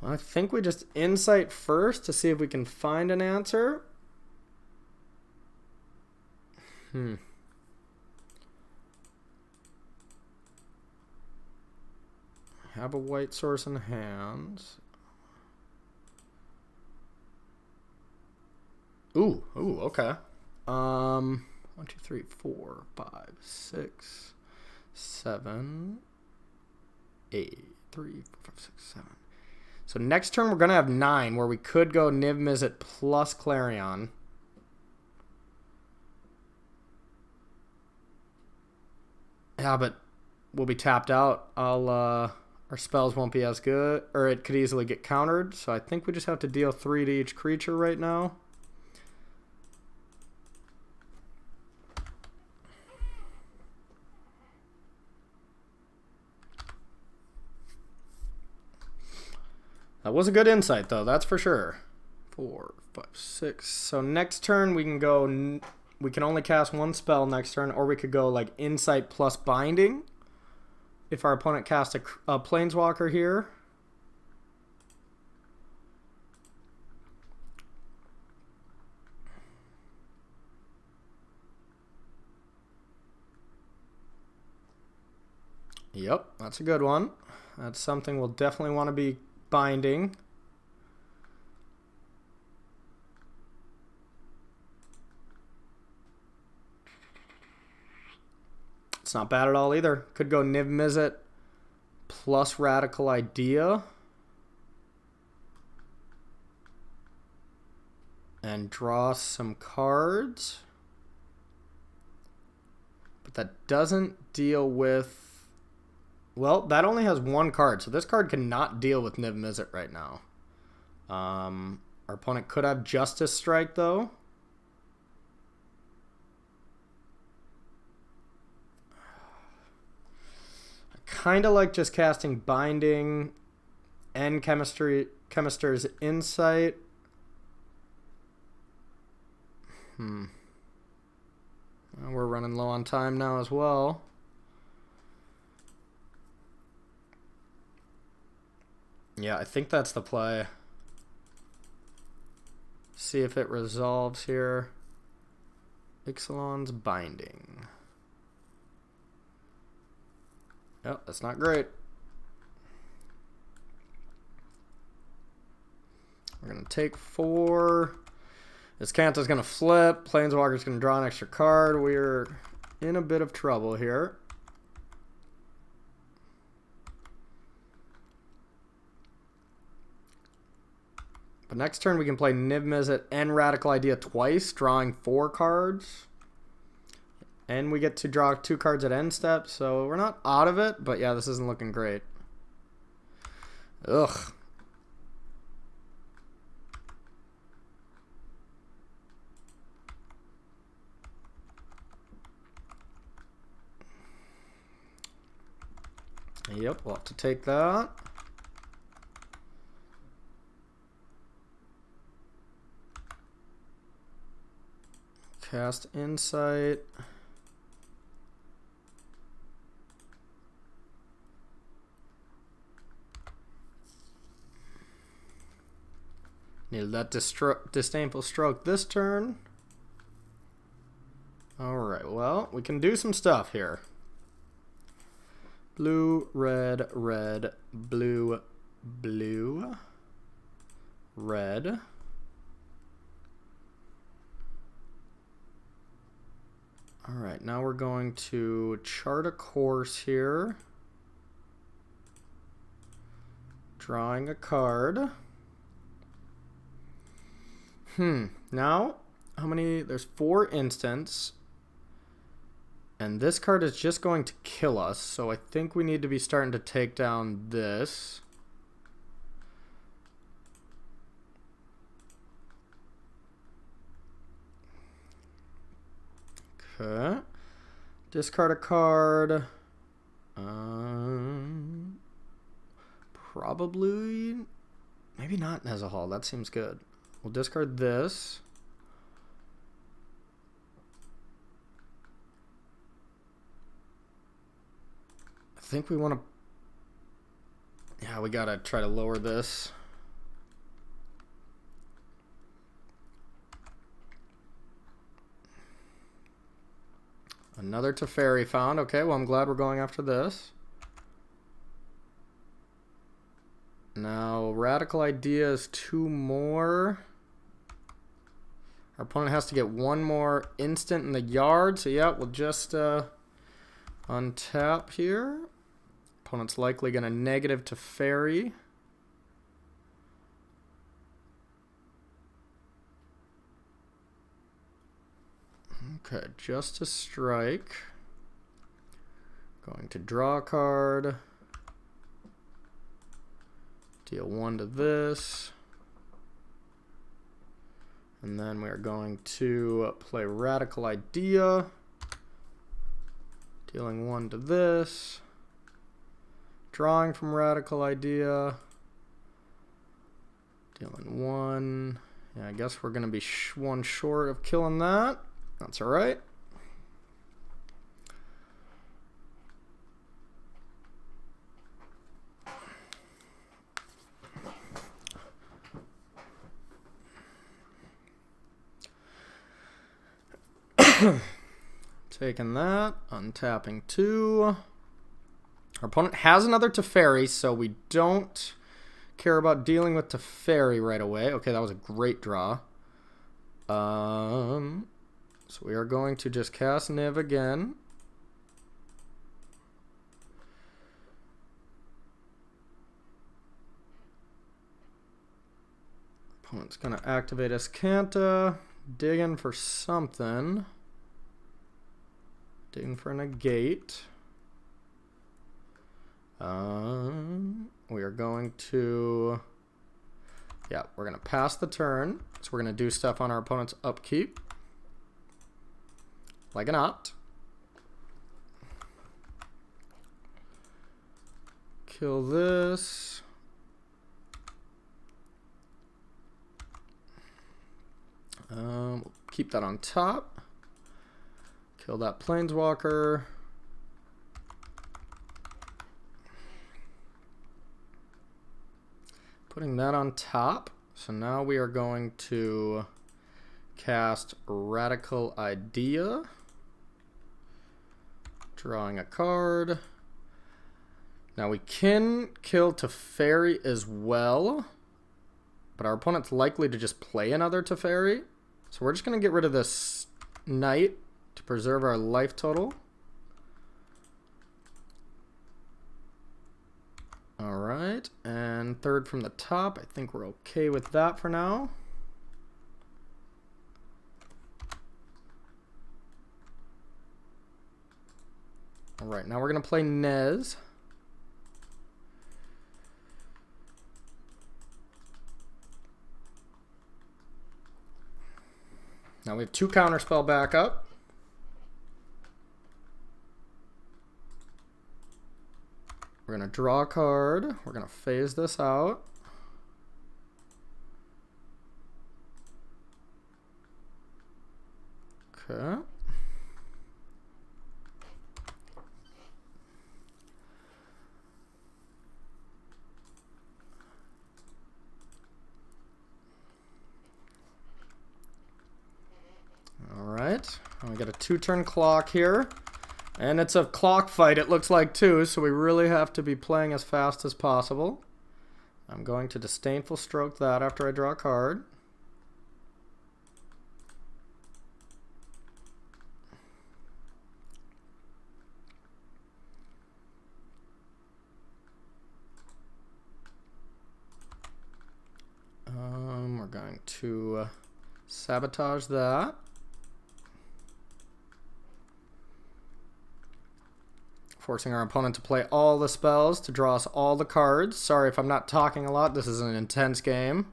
S1: I think we just insight first to see if we can find an answer. Have a white source in hand. Ooh, okay. 1, 2, 3, 4, 5, 6, 7, 8, 3, 4, 5, 6, 7. So next turn we're gonna have 9, where we could go Niv-Mizzet plus Clarion. Yeah, but we'll be tapped out. Our spells won't be as good, or it could easily get countered. So I think we just have to deal 3 to each creature right now. That was a good insight, though, that's for sure. 4, 5, 6. So next turn we can go. We can only cast 1 spell next turn, or we could go like Insight plus Binding. If our opponent casts a Planeswalker here. Yep, that's a good one. That's something we'll definitely want to be binding. It's not bad at all either. Could go Niv-Mizzet plus Radical Idea. And draw some cards. But that doesn't deal with... Well, that only has 1 card, so this card cannot deal with Niv-Mizzet right now. Our opponent could have Justice Strike, though. I kind of like just casting Binding and Chemister's Insight. Well, we're running low on time now as well. Yeah, I think that's the play. See if it resolves here. Ixalan's Binding. Yep, that's not great. We're going to take 4. This Kanta's going to flip. Planeswalker's going to draw an extra card. We're in a bit of trouble here. But next turn we can play Niv-Mizzet and Radical Idea twice, drawing 4 cards. And we get to draw 2 cards at end step, so we're not out of it, but yeah, this isn't looking great. Ugh. Yep, we'll have to take that. Cast Insight. Need that disdainful stroke this turn. Alright, well, we can do some stuff here. Blue, red, red, blue, blue, red. Alright, now we're going to chart a course here. Drawing a card. Now, how many? There's 4 instants. And this card is just going to kill us, so I think we need to be starting to take down this. Okay. Discard a card. Probably. Maybe not Nezahal. That seems good. We'll discard this. I think we want to... Yeah, we gotta try to lower this. Another Teferi found. Okay, well, I'm glad we're going after this. Now, Radical Idea is 2 more. Our opponent has to get 1 more instant in the yard. So, yeah, we'll just untap here. Opponent's likely going to negative Teferi. Okay, just to strike. Going to draw a card. Deal 1 to this. And then we're going to play Radical Idea. Dealing 1 to this. Drawing from Radical Idea. Dealing 1. Yeah, I guess we're going to be 1 short of killing that. That's all right. Taking that, untapping 2. Our opponent has another Teferi, so we don't care about dealing with Teferi right away. Okay, that was a great draw. So we are going to just cast Niv again. Opponent's going to activate Escanta, digging for something. Digging for a negate. We are going to... Yeah, we're going to pass the turn. So we're going to do stuff on our opponent's upkeep. Like an opt. Kill this. We'll keep that on top. Kill that Planeswalker. Putting that on top. So now we are going to cast Radical Idea. Drawing a card. Now we can kill Teferi as well. But our opponent's likely to just play another Teferi. So we're just going to get rid of this Knight to preserve our life total. Alright, and 3rd from the top. I think we're okay with that for now. Alright, now we're going to play Nez. Now we have 2 counterspell backup. We're going to draw a card. We're going to phase this out. Okay. Alright, we got a 2-turn clock here. And it's a clock fight, it looks like, too, so we really have to be playing as fast as possible. I'm going to Disdainful Stroke that after I draw a card. We're going to Sabotage that. Forcing our opponent to play all the spells to draw us all the cards. Sorry if I'm not talking a lot. This is an intense game.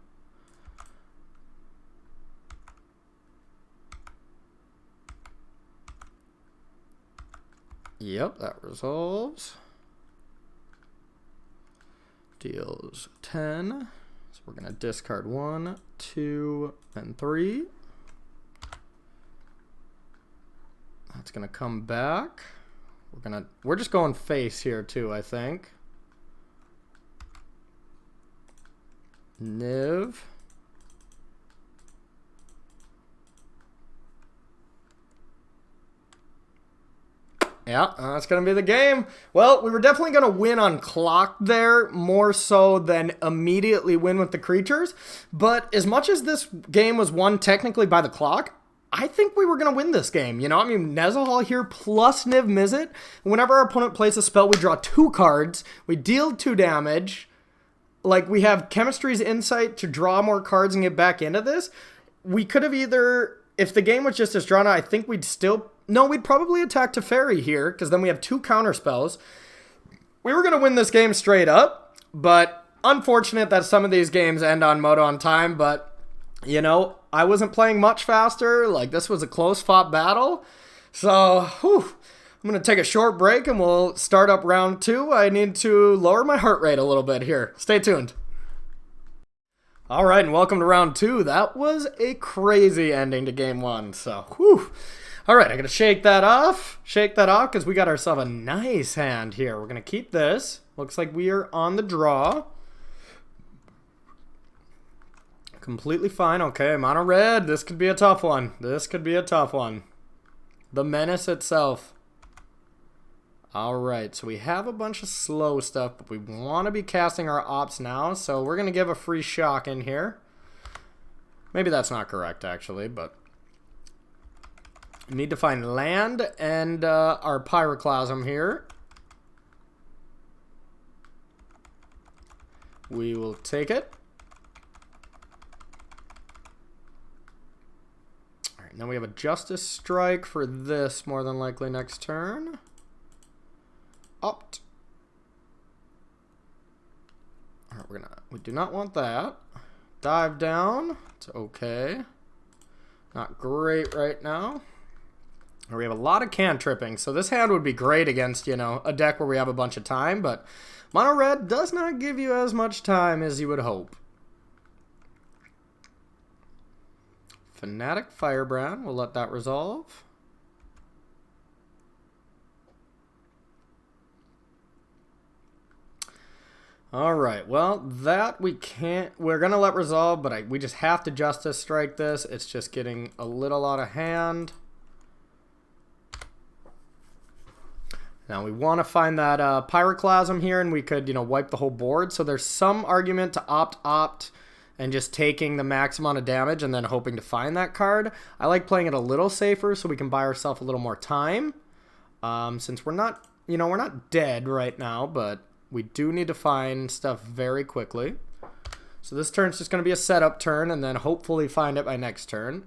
S1: Yep, that resolves. Deals 10. So we're going to discard 1, 2, and 3. That's going to come back. We're just going face here too, I think. Niv. Yeah, that's going to be the game. Well, we were definitely going to win on clock there, more so than immediately win with the creatures. But as much as this game was won technically by the clock, I think we were going to win this game. You know, I mean, Nezahal here plus Niv-Mizzet. Whenever our opponent plays a spell, we draw 2 cards. We deal 2 damage. Like, we have Chemistry's Insight to draw more cards and get back into this. We could have either, if the game was just as drawn out, I think we'd still... No, we'd probably attack Teferi here, because then we have 2 counter spells. We were going to win this game straight up, but unfortunate that some of these games end on Moto on time, but, you know, I wasn't playing much faster. Like, this was a close-fought battle. So, whew, I'm going to take a short break, and we'll start up round 2. I need to lower my heart rate a little bit here. Stay tuned. All right, and welcome to round 2. That was a crazy ending to game 1, so, whew. All right, I got to shake that off, because we got ourselves a nice hand here. We're going to keep this. Looks like we are on the draw. Completely fine. Okay, mono red. This could be a tough one. The menace itself. All right, so we have a bunch of slow stuff, but we want to be casting our ops now, so we're going to give a free shock in here. Maybe that's not correct, actually, but... We need to find land and our Pyroclasm here. We will take it. All right, now we have a Justice Strike for this more than likely next turn. Opt. All right, we do not want that. Dive down. It's okay. Not great right now. We have a lot of cantripping, so this hand would be great against, you know, a deck where we have a bunch of time, but mono red does not give you as much time as you would hope. Fanatic Firebrand, we'll let that resolve. All right, well, that we can't, we're going to let resolve, but we just have to Justice Strike this. It's just getting a little out of hand. Now we want to find that Pyroclasm here, and we could, you know, wipe the whole board. So there's some argument to opt, and just taking the max amount of damage and then hoping to find that card. I like playing it a little safer so we can buy ourselves a little more time. Since we're not, you know, we're not dead right now, but we do need to find stuff very quickly. So this turn's just going to be a setup turn, and then hopefully find it by next turn.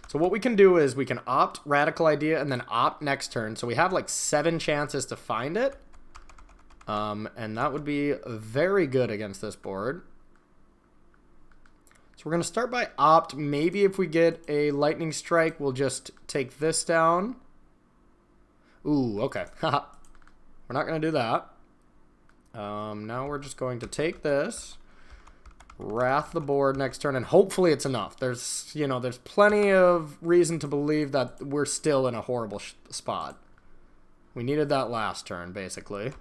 S1: So what we can do is we can opt Radical Idea and then opt next turn. So we have like 7 chances to find it. And that would be very good against this board. So we're going to start by opt. Maybe if we get a Lightning Strike, we'll just take this down. Ooh, okay. We're not going to do that. Now we're just going to take this. Wrath the board next turn, and hopefully it's enough. There's, you know, there's plenty of reason to believe that we're still in a horrible spot. We needed that last turn, basically.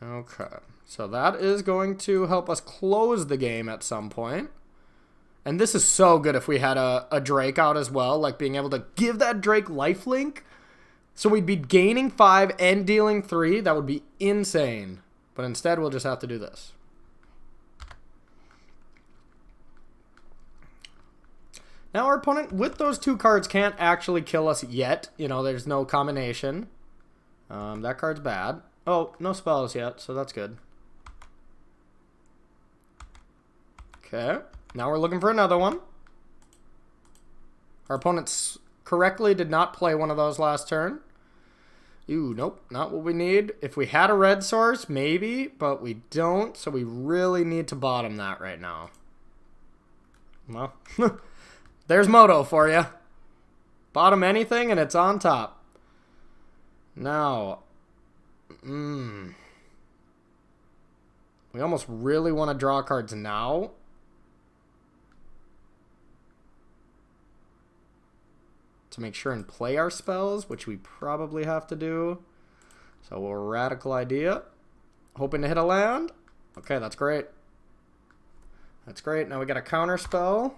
S1: Okay, so that is going to help us close the game at some point. And this is so good if we had a Drake out as well, like being able to give that Drake lifelink. So we'd be gaining 5 and dealing 3. That would be insane. But instead, we'll just have to do this. Now our opponent with those 2 cards can't actually kill us yet. You know, there's no combination. That card's bad. Oh, no spells yet, so that's good. Okay, now we're looking for another one. Our opponent correctly did not play one of those last turn. Ooh, nope, not what we need. If we had a red source, maybe, but we don't, so we really need to bottom that right now. Well, there's Moto for you. Bottom anything and it's on top. Now, we almost really want to draw cards now. To make sure and play our spells, which we probably have to do. So we'll Radical Idea. Hoping to hit a land. Okay, that's great. That's great. Now we got a counter spell.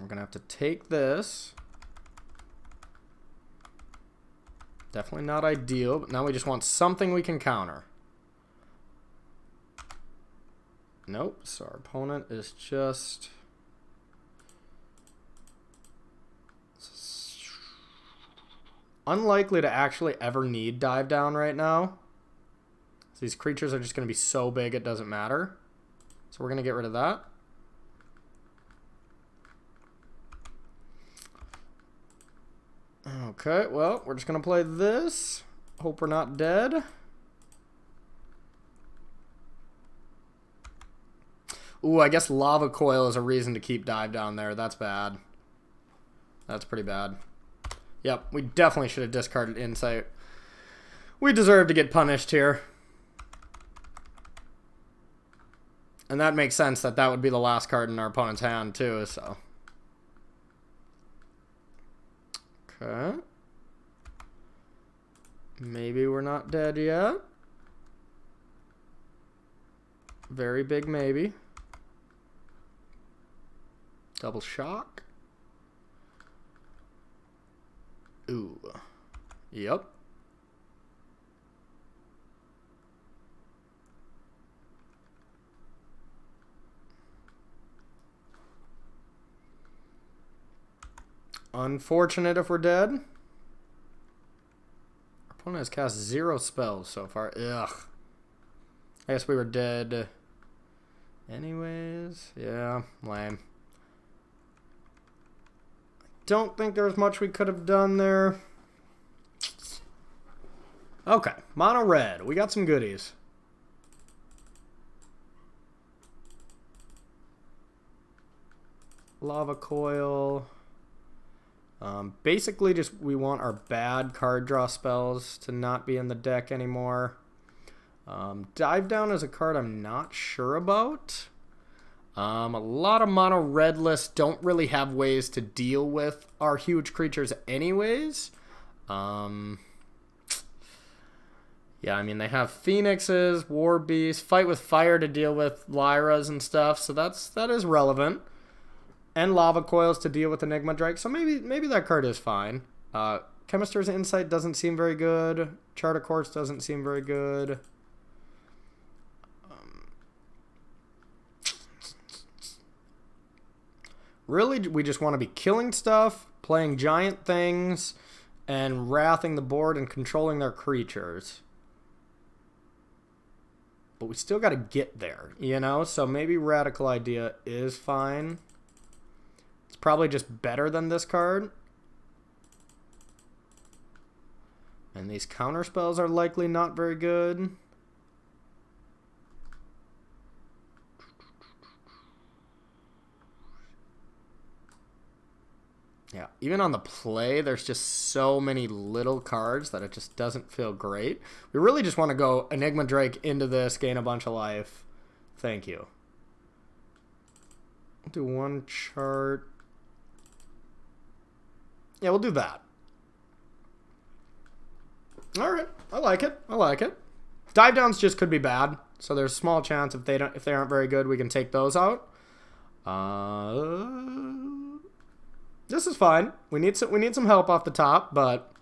S1: We're going to have to take this. Definitely not ideal, but now we just want something we can counter. Nope, so our opponent is just... unlikely to actually ever need dive down right now. So these creatures are just going to be so big it doesn't matter. So we're going to get rid of that. Okay, well, we're just going to play this. Hope we're not dead. Ooh, I guess Lava Coil is a reason to keep dive down there. That's bad. That's pretty bad. Yep, we definitely should have discarded Insight. We deserve to get punished here. And that makes sense that that would be the last card in our opponent's hand, too, so. Okay. Maybe we're not dead yet. Very big maybe. Double shock. Ooh. Yep. Unfortunate if we're dead. Our opponent has cast 0 spells so far. Ugh. I guess we were dead anyways. Yeah, lame. Don't think there was much we could have done there. Okay, mono red. We got some goodies. Lava Coil. Basically, just we want our bad card draw spells to not be in the deck anymore. Dive Down is a card I'm not sure about. A lot of mono red lists don't really have ways to deal with our huge creatures anyways. Yeah, I mean, they have Phoenixes, War Beasts, Fight with Fire to deal with Lyras and stuff, so that is relevant. And Lava Coils to deal with Enigma Drake, so maybe that card is fine. Chemister's Insight doesn't seem very good. Chart of Course doesn't seem very good. Really, we just want to be killing stuff, playing giant things, and wrathing the board and controlling their creatures. But we still got to get there, you know? So maybe Radical Idea is fine. It's probably just better than this card. And these counter spells are likely not very good. Yeah, even on the play, there's just so many little cards that it just doesn't feel great. We really just want to go Enigma Drake into this, gain a bunch of life. Thank you. Do one chart. Yeah, we'll do that. All right, I like it. I like it. Dive downs just could be bad, so there's a small chance if they aren't very good, we can take those out. This is fine. We need some help off the top, but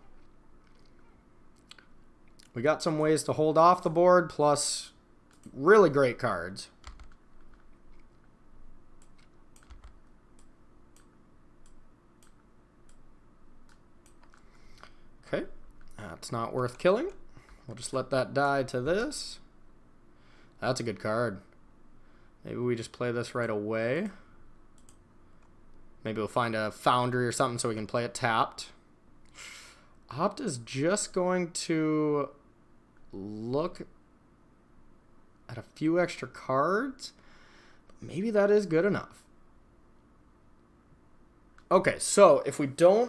S1: we got some ways to hold off the board, plus really great cards. Okay, that's not worth killing. We'll just let that die to this. That's a good card. Maybe we just play this right away. Maybe we'll find a Foundry or something so we can play it tapped. Opt is just going to look at a few extra cards. Maybe that is good enough. Okay, so if we scry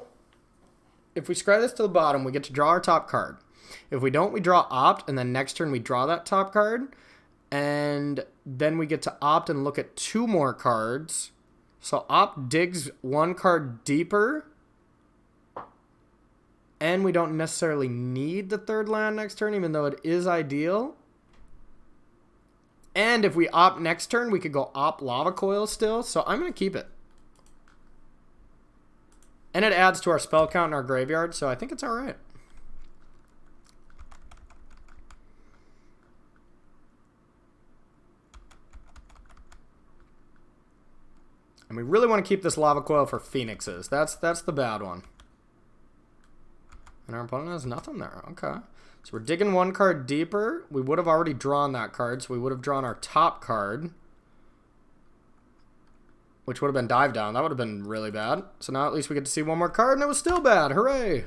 S1: this to the bottom, we get to draw our top card. If we don't, we draw Opt, and then next turn we draw that top card. And then we get to Opt and look at 2 more cards. So Opt digs 1 card deeper, and we don't necessarily need the 3rd land next turn, even though it is ideal. And if we Opt next turn, we could go Opt Lava Coil still, so I'm going to keep it. And it adds to our spell count in our graveyard, so I think it's alright. And we really want to keep this Lava Coil for Phoenixes. That's the bad one. And our opponent has nothing there. Okay. So we're digging one card deeper. We would have already drawn that card, so we would have drawn our top card, which would have been Dive Down. That would have been really bad. So now at least we get to see one more card, and it was still bad. Hooray!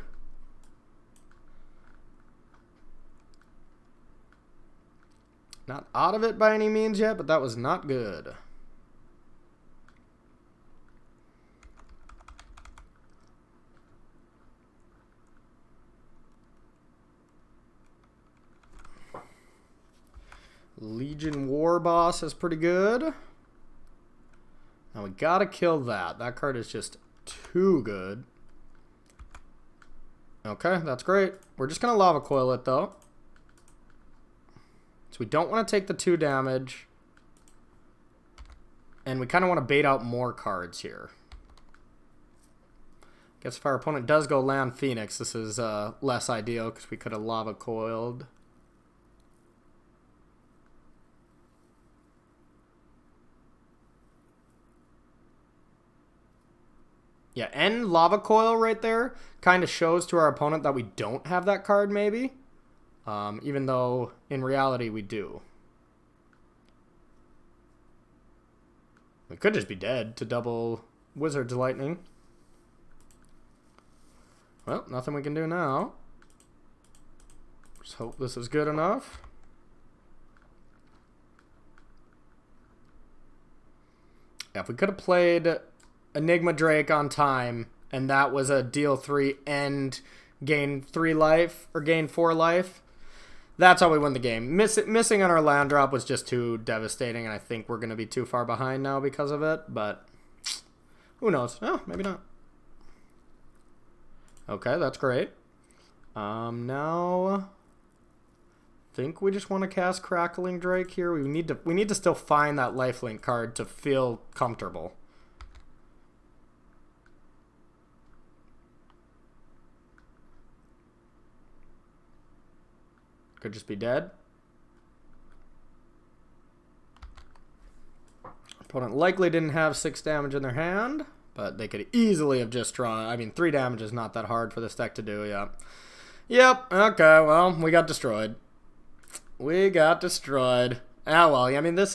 S1: Not out of it by any means yet, but that was not good. Legion War Boss is pretty good. Now we gotta kill that. That card is just too good. Okay, that's great. We're just gonna Lava Coil it though. So we don't want to take the 2 damage. And we kind of want to bait out more cards here. Guess if our opponent does go land Phoenix, this is less ideal because we could have Lava Coiled. Yeah, and Lava Coil right there kind of shows to our opponent that we don't have that card, maybe. Even though, in reality, we do. We could just be dead to double Wizard's Lightning. Well, nothing we can do now. Just hope this is good enough. Yeah, if we could have played Enigma Drake on time, and that was a deal 3 and gain 3 life, or gain 4 life, that's how we win the game. Missing on our land drop was just too devastating, and I think we're going to be too far behind now because of it, but who knows? Oh, maybe not. Okay, that's great. Now, I think we just want to cast Crackling Drake here. We need to still find that lifelink card to feel comfortable. Could just be dead. Opponent likely didn't have 6 damage in their hand, but they could easily have just drawn. I mean, 3 damage is not that hard for this deck to do. Yeah. Yep. Okay. Well, we got destroyed. We got destroyed. Ah, well. I mean, this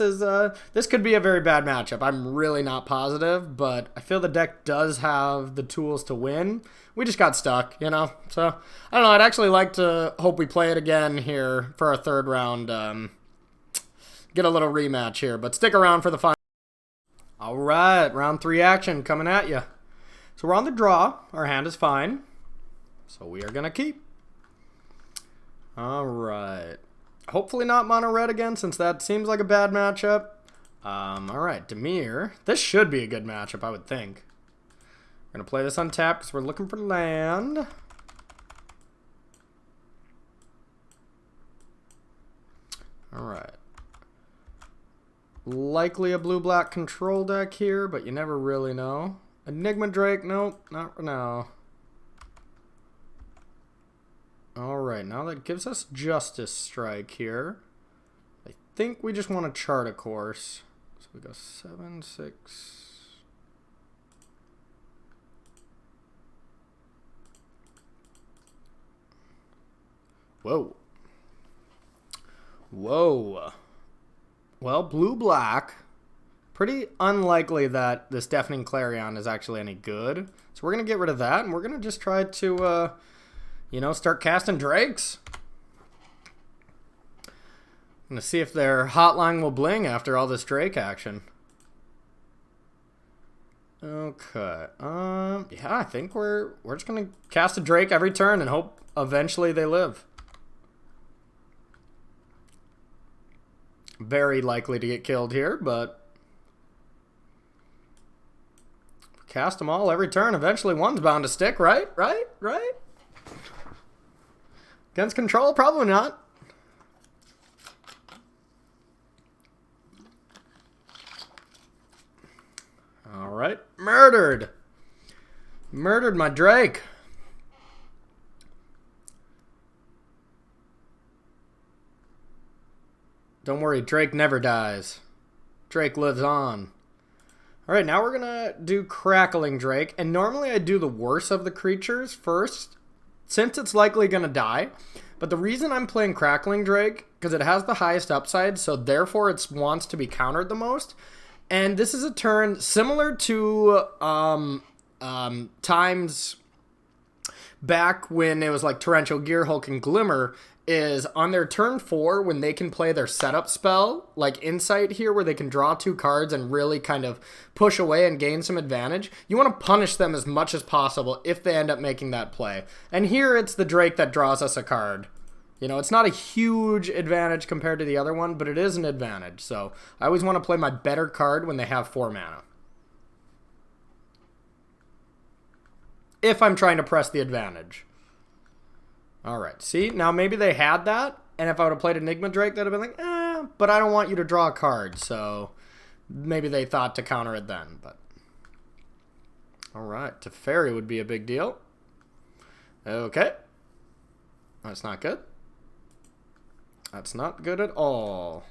S1: could be a very bad matchup. I'm really not positive, but I feel the deck does have the tools to win. We just got stuck, you know? So, I don't know. I'd actually like to hope we play it again here for our 3rd round. Get a little rematch here, but stick around for the final. All right, round 3 action coming at you. So we're on the draw. Our hand is fine. So we are going to keep. All right. Hopefully not mono red again, since that seems like a bad matchup. All right, Dimir. This should be a good matchup, I would think. We're going to play this untapped because we're looking for land. All right. Likely a blue-black control deck here, but you never really know. Enigma Drake, nope, not for now. Alright, now that gives us Justice Strike here. I think we just want to chart a course. So we go 7, 6... Whoa. Whoa. Well, blue-black. Pretty unlikely that this Deafening Clarion is actually any good. So we're going to get rid of that, and we're going to just try to, you know, start casting Drakes. I'm going to see if their hotline will bling after all this Drake action. Okay. Yeah, I think we're just going to cast a Drake every turn and hope eventually they live. Very likely to get killed here, but cast them all every turn. Eventually one's bound to stick, right? Right? Against control? Probably not. All right. Murdered. Murdered my Drake. Don't worry, Drake never dies. Drake lives on. Alright, now we're gonna do Crackling Drake. And normally I do the worst of the creatures first, since it's likely gonna die. But the reason I'm playing Crackling Drake, because it has the highest upside, so therefore it wants to be countered the most. And this is a turn similar to times back when it was like Torrential Gearhulk and Glimmer, is on their turn 4 when they can play their setup spell, like Insight here, where they can draw 2 cards and really kind of push away and gain some advantage. You want to punish them as much as possible if they end up making that play. And here it's the Drake that draws us a card. You know, it's not a huge advantage compared to the other one, but it is an advantage. So I always want to play my better card when they have 4 mana. If I'm trying to press the advantage. Alright, see? Now maybe they had that, and if I would have played Enigma Drake, they'd have been like, but I don't want you to draw a card, so maybe they thought to counter it then, but... Alright, Teferi would be a big deal. Okay. That's not good. That's not good at all.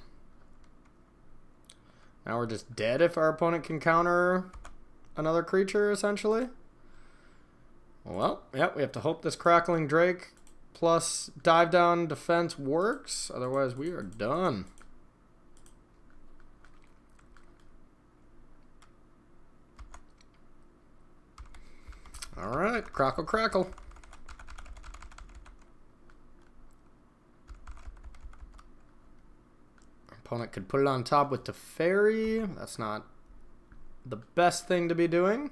S1: Now we're just dead if our opponent can counter another creature, essentially. Well, yep, we have to hope this Crackling Drake plus dive down defense works. Otherwise, we are done. All right, crackle, crackle. Opponent could put it on top with Teferi. That's not the best thing to be doing.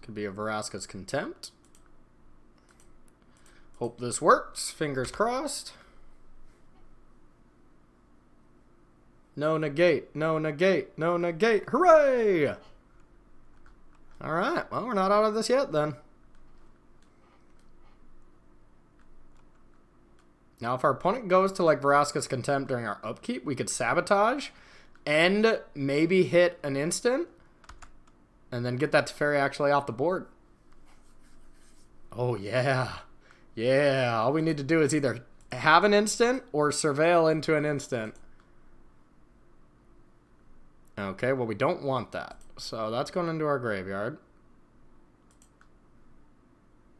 S1: Could be a Vraska's Contempt. Hope this works. Fingers crossed. No negate. No negate. No negate. Hooray! Alright. Well, we're not out of this yet then. Now, if our opponent goes to like Vraska's Contempt during our upkeep, we could Sabotage and maybe hit an instant. And then get that Teferi actually off the board. Oh, yeah. Yeah. All we need to do is either have an instant or surveil into an instant. Okay, well, we don't want that. So that's going into our graveyard.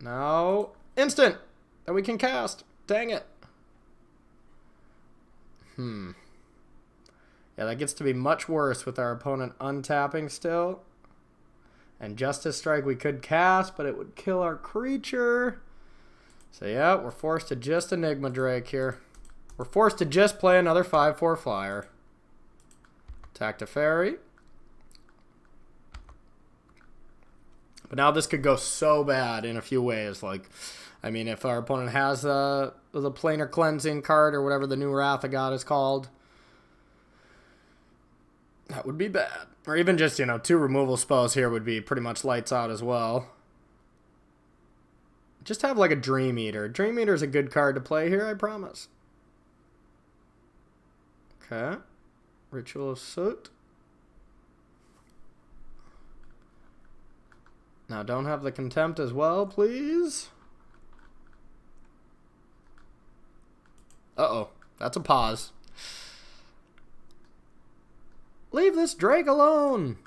S1: Now, instant that we can cast. Dang it. Yeah, that gets to be much worse with our opponent untapping still. And Justice Strike we could cast, but it would kill our creature. So yeah, we're forced to just Enigma Drake here. We're forced to just play another 5/4 flyer. Attack Teferi. But now this could go so bad in a few ways. Like, I mean, if our opponent has the Planar Cleansing card or whatever the new Wrath of God is called, that would be bad. Or even just, 2 removal spells here would be pretty much lights out as well. Just have like a Dream Eater. Dream Eater is a good card to play here, I promise. Okay. Ritual of Soot. Now don't have the Contempt as well, please. Uh-oh. That's a pause. Leave this Drake alone!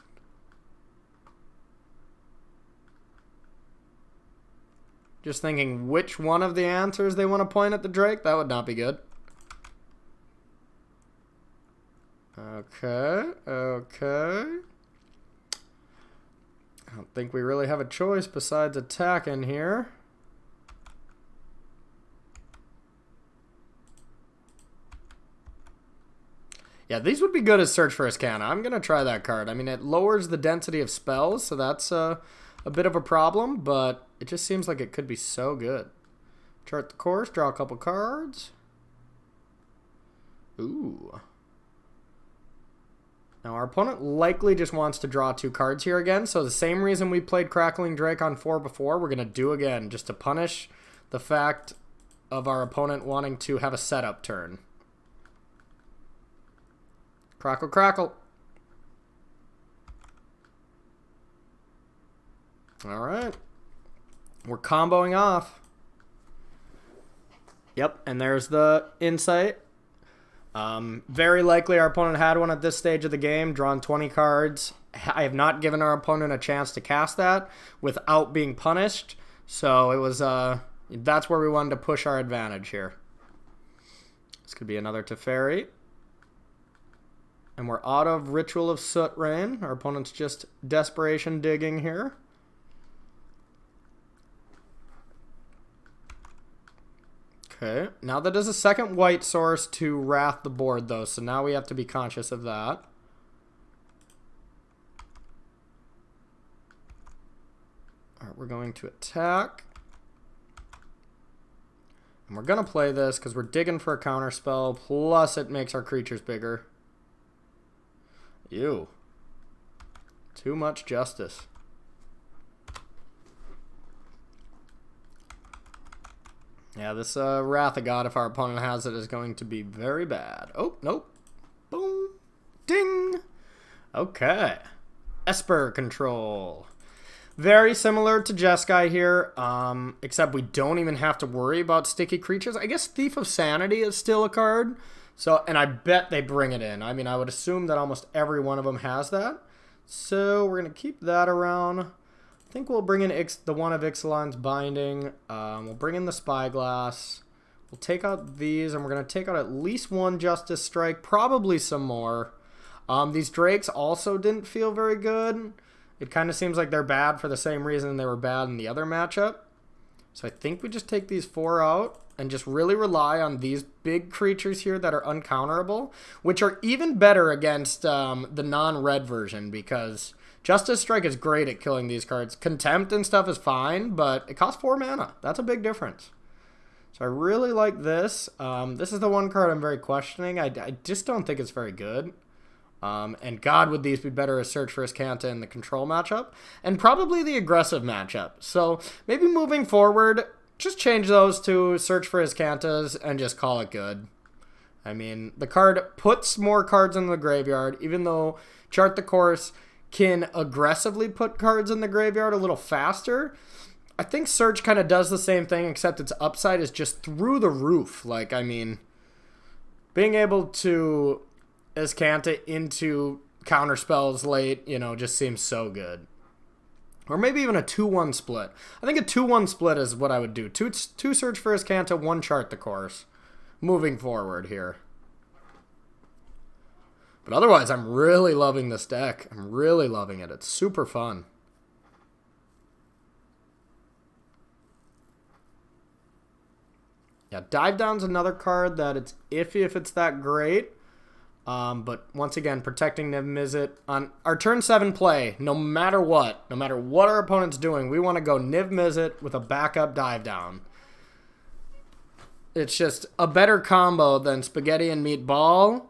S1: Just thinking which one of the answers they want to point at the Drake. That would not be good. Okay, okay. I don't think we really have a choice besides attacking here. Yeah, these would be good as Search for Iskana. I'm going to try that card. I mean, it lowers the density of spells, so that's a bit of a problem, but it just seems like it could be so good. Chart the course, draw a couple cards. Ooh. Now, our opponent likely just wants to draw 2 cards here again, so the same reason we played Crackling Drake on 4 before, we're going to do again, just to punish the fact of our opponent wanting to have a setup turn. Crackle, crackle. All right. We're comboing off. Yep, and there's the insight. Very likely our opponent had one at this stage of the game, drawn 20 cards. I have not given our opponent a chance to cast that without being punished. So it was, that's where we wanted to push our advantage here. This could be another Teferi. And we're out of Ritual of Soot Rain. Our opponent's just desperation digging here. Okay, now that is a second white source to wrath the board, though, so now we have to be conscious of that. Alright, we're going to attack. And we're going to play this because we're digging for a counter spell, plus it makes our creatures bigger. Ew. Too much justice. Yeah, this Wrath of God, if our opponent has it, is going to be very bad. Oh, nope. Boom. Ding. Okay. Esper control. Very similar to Jeskai here, except we don't even have to worry about sticky creatures. I guess Thief of Sanity is still a card. So, and I bet they bring it in. I mean, I would assume that almost every one of them has that. So, we're going to keep that around. I think we'll bring in the one of Ixalan's Binding. We'll bring in the Spyglass. We'll take out these, and we're going to take out at least one Justice Strike, probably some more. These Drakes also didn't feel very good. It kind of seems like they're bad for the same reason they were bad in the other matchup. So I think we just take these 4 out and just really rely on these big creatures here that are uncounterable, which are even better against the non-red version because Justice Strike is great at killing these cards. Contempt and stuff is fine, but it costs 4 mana. That's a big difference. So I really like this. This is the one card I'm very questioning. I just don't think it's very good. And God, would these be better as Search for Azcanta in the control matchup? And probably the aggressive matchup. So maybe moving forward, just change those to Search for Azcantas and just call it good. I mean, the card puts more cards in the graveyard, even though Chart the Course can aggressively put cards in the graveyard a little faster. I think Search kind of does the same thing, except its upside is just through the roof. Like, I mean, being able to Azcanta into counter spells late, you know, just seems so good. Or maybe even a 2-1 split. I think a 2-1 split is what I would do. Two Search for Azcanta, 1 Chart the Course. Moving forward here. But otherwise, I'm really loving this deck. I'm really loving it. It's super fun. Yeah, Dive Down's another card that it's iffy if it's that great. But once again, protecting Niv-Mizzet on our turn 7 play, no matter what our opponent's doing, we want to go Niv-Mizzet with a backup Dive Down. It's just a better combo than Spaghetti and Meatball,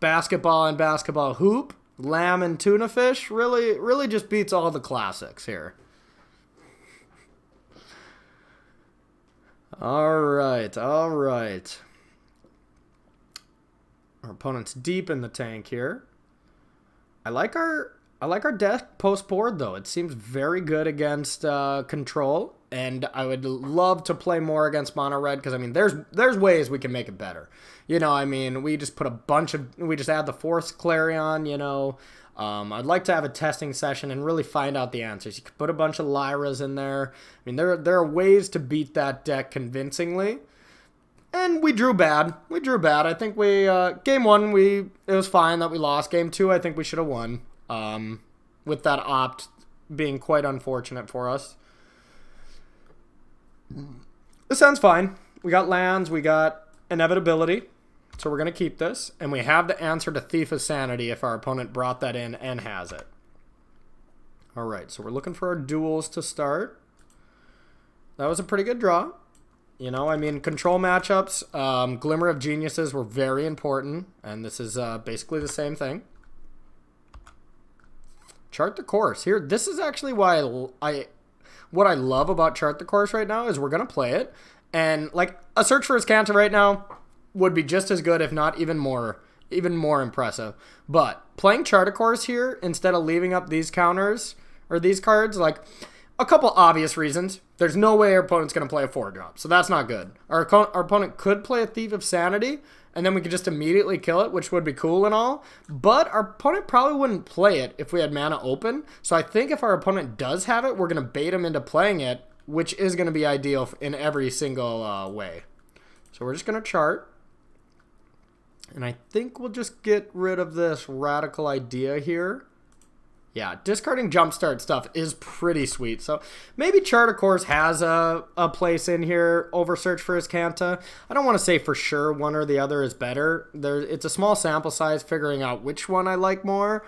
S1: Basketball and Basketball Hoop, Lamb and Tuna Fish. Really just beats all the classics here. All right. Our opponent's deep in the tank here. I like our deck post board though. It seems very good against control, and I would love to play more against mono red because I mean there's ways we can make it better. You know, I mean we just put we just add the Force Clarion. You know, I'd like to have a testing session and really find out the answers. You could put a bunch of Lyras in there. I mean there are ways to beat that deck convincingly. And we drew bad. I think we, game 1, it was fine that we lost. Game 2, I think we should have won. With that opt being quite unfortunate for us. This sounds fine. We got lands, we got inevitability. So we're going to keep this. And we have the answer to Thief of Sanity if our opponent brought that in and has it. Alright, so we're looking for our duels to start. That was a pretty good draw. You know, I mean, control matchups, Glimmer of Geniuses were very important, and this is basically the same thing. Chart the Course. Here, this is actually why what I love about Chart the Course right now is we're going to play it, and, like, a Search for Azcanta right now would be just as good, if not even more, even more impressive. But playing Chart Course here instead of leaving up these counters or these cards, like a couple obvious reasons. There's no way our opponent's going to play a 4-drop, so that's not good. Our opponent could play a Thief of Sanity, and then we could just immediately kill it, which would be cool and all. But our opponent probably wouldn't play it if we had mana open. So I think if our opponent does have it, we're going to bait him into playing it, which is going to be ideal in every single way. So we're just going to chart. And I think we'll just get rid of this radical idea here. Yeah, discarding Jumpstart stuff is pretty sweet. So maybe Chart of Course has a place in here over Search for Azcanta. I don't want to say for sure one or the other is better. It's a small sample size figuring out which one I like more.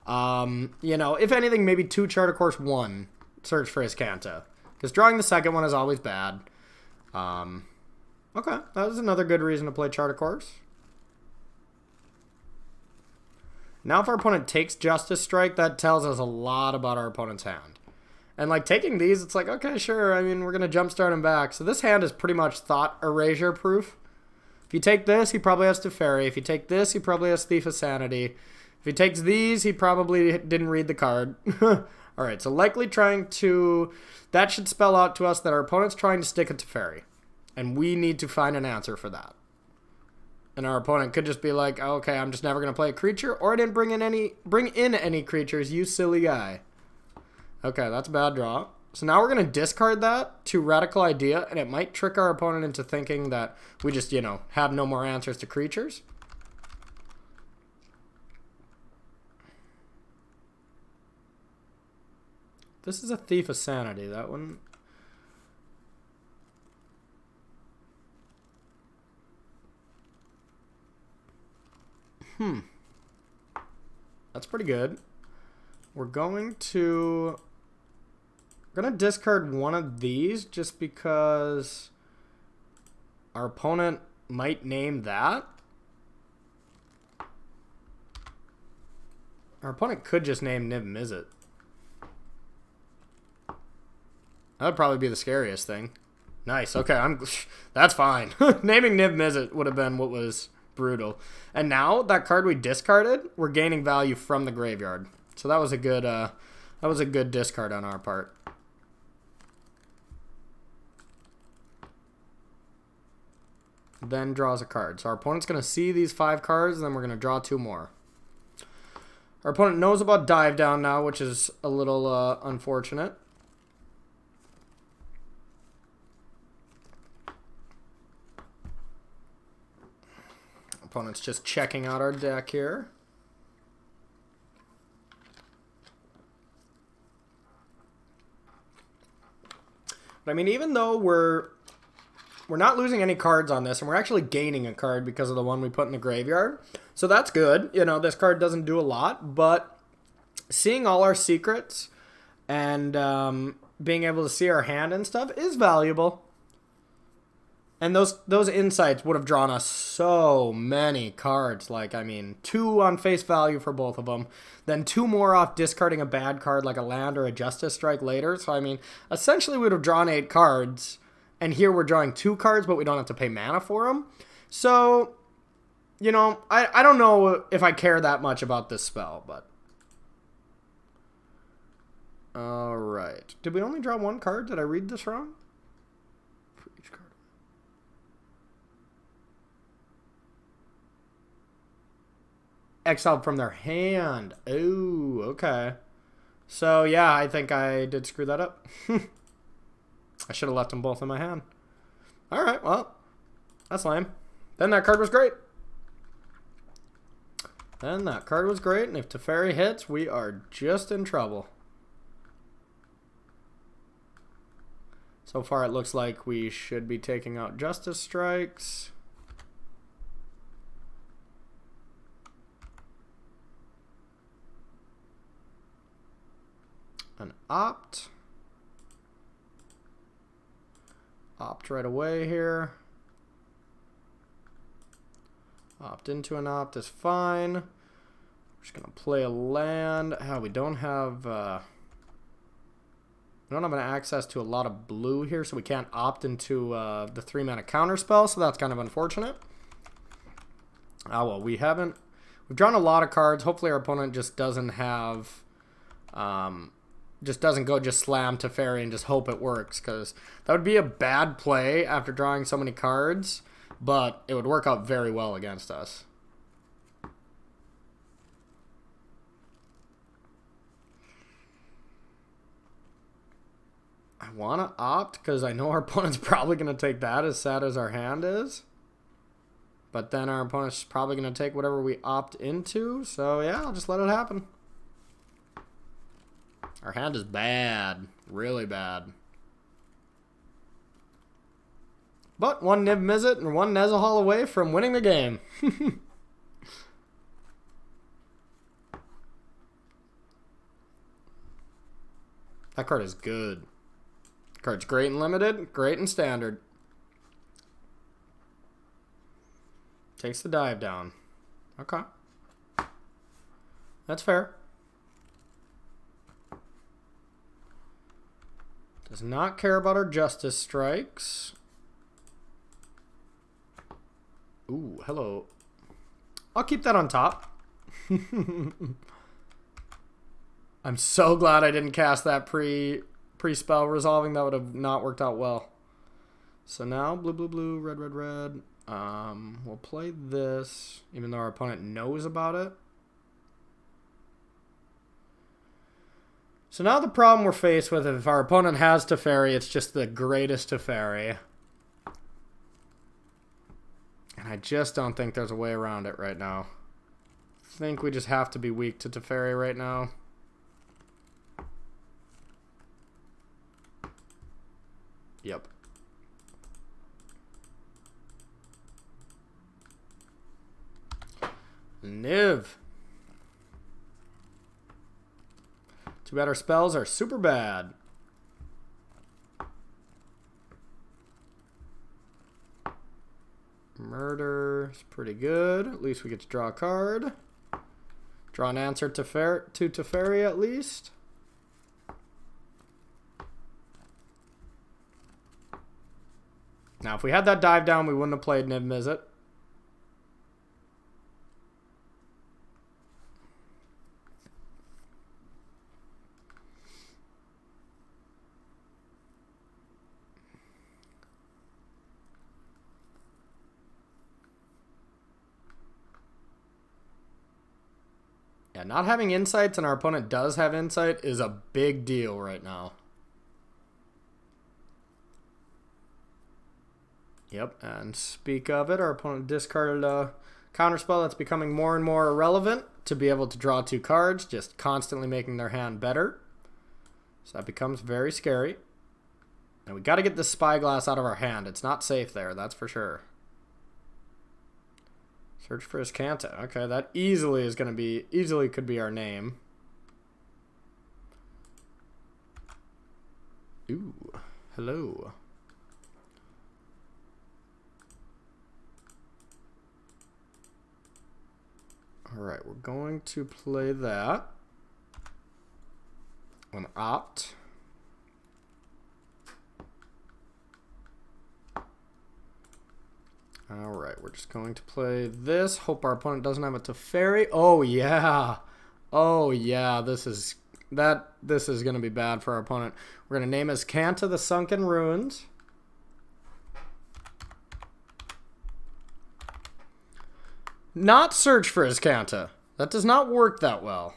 S1: You know, if anything, maybe 2 Chart of Course, 1 Search for Azcanta. Because drawing the second one is always bad. Okay, that was another good reason to play Chart of Course. Now if our opponent takes Justice Strike, that tells us a lot about our opponent's hand. And like taking these, it's like, okay, sure, I mean, we're going to jumpstart him back. So this hand is pretty much thought erasure proof. If you take this, he probably has Teferi. If you take this, he probably has Thief of Sanity. If he takes these, he probably didn't read the card. Alright, so likely trying to... That should spell out to us that our opponent's trying to stick a Teferi. And we need to find an answer for that. And our opponent could just be like, oh, okay, I'm just never going to play a creature, or I didn't bring in any creatures, you silly guy. Okay, that's a bad draw. So now we're going to discard that to Radical Idea, and it might trick our opponent into thinking that we just, you know, have no more answers to creatures. This is a Thief of Sanity, that one. That's pretty good. We're going to discard one of these just because our opponent might name that. Our opponent could just name Niv-Mizzet. That would probably be the scariest thing. Nice. Okay, that's fine. Naming Niv-Mizzet would have been what was brutal. And now that card we discarded, we're gaining value from the graveyard. So that was a good discard on our part. Then draws a card. So our opponent's going to see these 5 cards, and then we're going to draw 2 more. Our opponent knows about Dive Down now, which is a little unfortunate. Opponent's just checking out our deck here. But I mean, even though we're not losing any cards on this, and we're actually gaining a card because of the one we put in the graveyard. So that's good. You know, this card doesn't do a lot, but seeing all our secrets and being able to see our hand and stuff is valuable. And those insights would have drawn us so many cards. Like, I mean, 2 on face value for both of them. Then 2 more off discarding a bad card like a land or a Justice Strike later. So, I mean, essentially we would have drawn 8 cards. And here we're drawing 2 cards, but we don't have to pay mana for them. So, you know, I don't know if I care that much about this spell, but... Alright. Did we only draw 1 card? Did I read this wrong? For each card. Exiled from their hand. Oh, okay. So, yeah, I think I did screw that up. I should have left them both in my hand. Alright, well, that's lame. Then that card was great. And if Teferi hits, we are just in trouble. So far, it looks like we should be taking out Justice Strikes. An Opt. Opt right away here. Opt into an Opt is fine. We're just gonna play a land. We don't have an access to a lot of blue here, so we can't opt into the 3-mana counter spell. So that's kind of unfortunate. Oh well, we haven't We've drawn a lot of cards. Hopefully our opponent just doesn't have... just doesn't go just slam Teferi and just hope it works, because that would be a bad play after drawing so many cards, but it would work out very well against us. I want to opt because I know our opponent's probably going to take that, as sad as our hand is. But then our opponent's probably going to take whatever we opt into, so yeah, I'll just let it happen. Our hand is bad. Really bad. But one Niv-Mizzet and one Nezahal away from winning the game. That card is good. Card's great in limited, great in standard. Takes the dive down. Okay. That's fair. Does not care about our Justice Strikes. Ooh, hello. I'll keep that on top. I'm so glad I didn't cast that pre-spell resolving. That would have not worked out well. So now, blue, blue, blue, red, red, red. We'll play this, even though our opponent knows about it. So now the problem we're faced with, if our opponent has Teferi, it's just the greatest Teferi. And I just don't think there's a way around it right now. I think we just have to be weak to Teferi right now. Yep. Niv. Too bad our spells are super bad. Murder is pretty good. At least we get to draw a card. Draw an answer to Teferi at least. Now, if we had that dive down, we wouldn't have played Niv-Mizzet. Yeah, not having insights and our opponent does have insight is a big deal right now. Yep, and speak of it, our opponent discarded a counterspell that's becoming more and more irrelevant to be able to draw 2 cards, just constantly making their hand better. So that becomes very scary. And we got to get this Spyglass out of our hand. It's not safe there, that's for sure. Search for his Kanta. Okay, that easily could be our name. Ooh, hello. Alright, we're going to play that. An opt. Alright, we're just going to play this. Hope our opponent doesn't have a Teferi. Oh yeah. Oh yeah, this is going to be bad for our opponent. We're going to name his Kanta the Sunken Ruins. Not search for his Kanta. That does not work that well.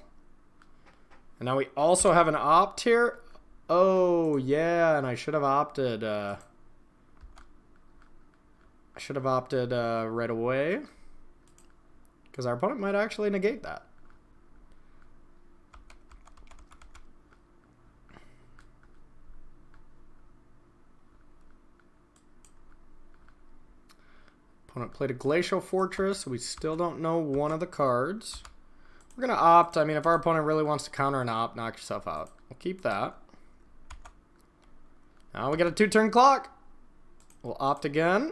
S1: And now we also have an opt here. Oh yeah, and I should have opted right away, because our opponent might actually negate that. Opponent played a Glacial Fortress. We still don't know one of the cards. We're going to opt. I mean, if our opponent really wants to counter an opt, knock yourself out. We'll keep that. Now we got a 2-turn clock. We'll opt again.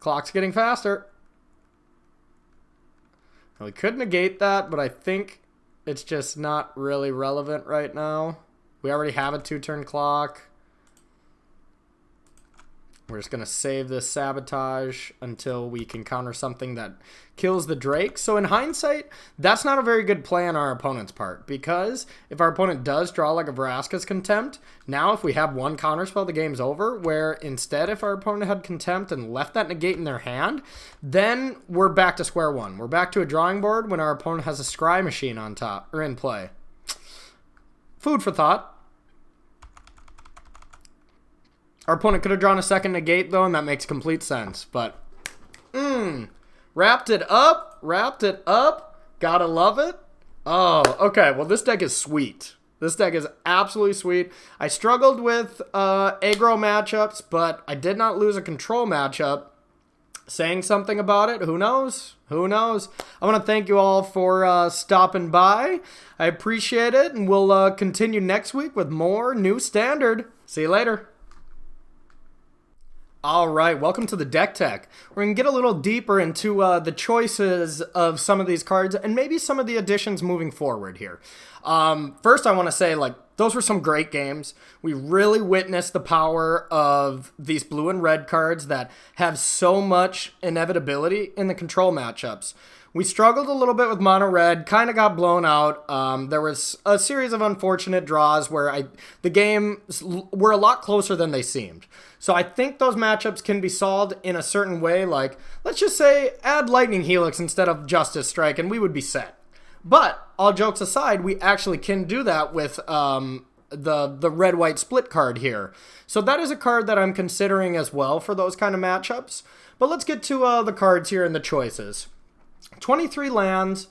S1: Clock's getting faster. Now, we could negate that, but I think it's just not really relevant right now. We already have a 2-turn clock. We're just going to save this Sabotage until we can counter something that kills the Drake. So in hindsight, that's not a very good play on our opponent's part, because if our opponent does draw like a Vraska's Contempt, now if we have one counterspell, the game's over, where instead if our opponent had Contempt and left that negate in their hand, then we're back to square one. We're back to a drawing board when our opponent has a Scry Machine on top, or in play. Food for thought. Our opponent could have drawn a second negate, though, and that makes complete sense. But, wrapped it up. Gotta love it. Oh, okay. Well, this deck is sweet. This deck is absolutely sweet. I struggled with aggro matchups, but I did not lose a control matchup. Saying something about it, who knows? Who knows? I want to thank you all for stopping by. I appreciate it, and we'll continue next week with more new Standard. See you later. All right, welcome to the Deck Tech. We're going to get a little deeper into the choices of some of these cards and maybe some of the additions moving forward here. First, I want to say, those were some great games. We really witnessed the power of these blue and red cards that have so much inevitability in the control matchups. We struggled a little bit with mono red, kind of got blown out. There was a series of unfortunate draws where the games were a lot closer than they seemed. So I think those matchups can be solved in a certain way, like, let's just say, add Lightning Helix instead of Justice Strike, and we would be set. But, all jokes aside, we actually can do that with the red-white split card here. So that is a card that I'm considering as well for those kind of matchups. But let's get to the cards here and the choices. 23 lands,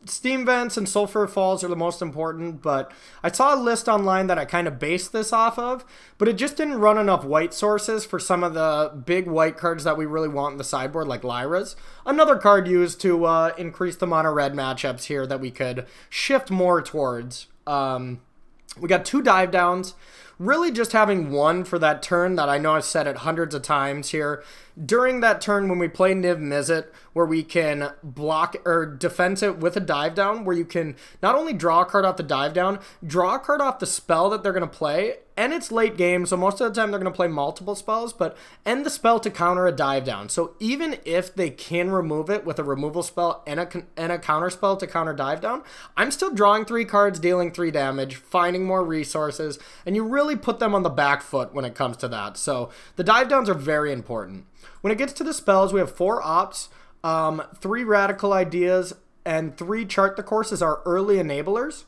S1: Steam Vents and Sulfur Falls are the most important, but I saw a list online that I kind of based this off of, but it just didn't run enough white sources for some of the big white cards that we really want in the sideboard, like Lyra's. Another card used to increase the mono red matchups here that we could shift more towards. We got 2 dive downs. Really just having one for that turn that I know I've said it hundreds of times here. During that turn when we play Niv-Mizzet, where we can block or defense it with a dive down, where you can not only draw a card off the dive down, draw a card off the spell that they're going to play, and it's late game, so most of the time they're going to play multiple spells, but end the spell to counter a dive down. So even if they can remove it with a removal spell and a counter spell to counter dive down, I'm still drawing 3 cards, dealing 3 damage, finding more resources, and you really put them on the back foot when it comes to that. So the dive downs are very important. When it gets to the spells, we have 4 ops, 3 radical ideas, and 3 chart the course as our early enablers.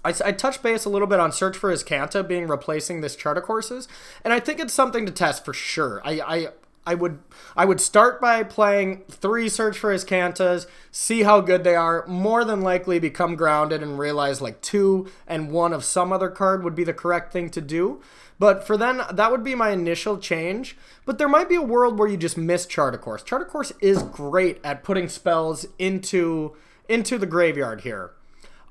S1: I touched base a little bit on Search for Iskanta being replacing this chart of courses, and I think it's something to test for sure. I would start by playing 3 Search for Iskantas, see how good they are, more than likely become grounded and realize 2 and 1 of some other card would be the correct thing to do. But for then, that would be my initial change. But there might be a world where you just miss Chart of Course. Chart of Course is great at putting spells into the graveyard here.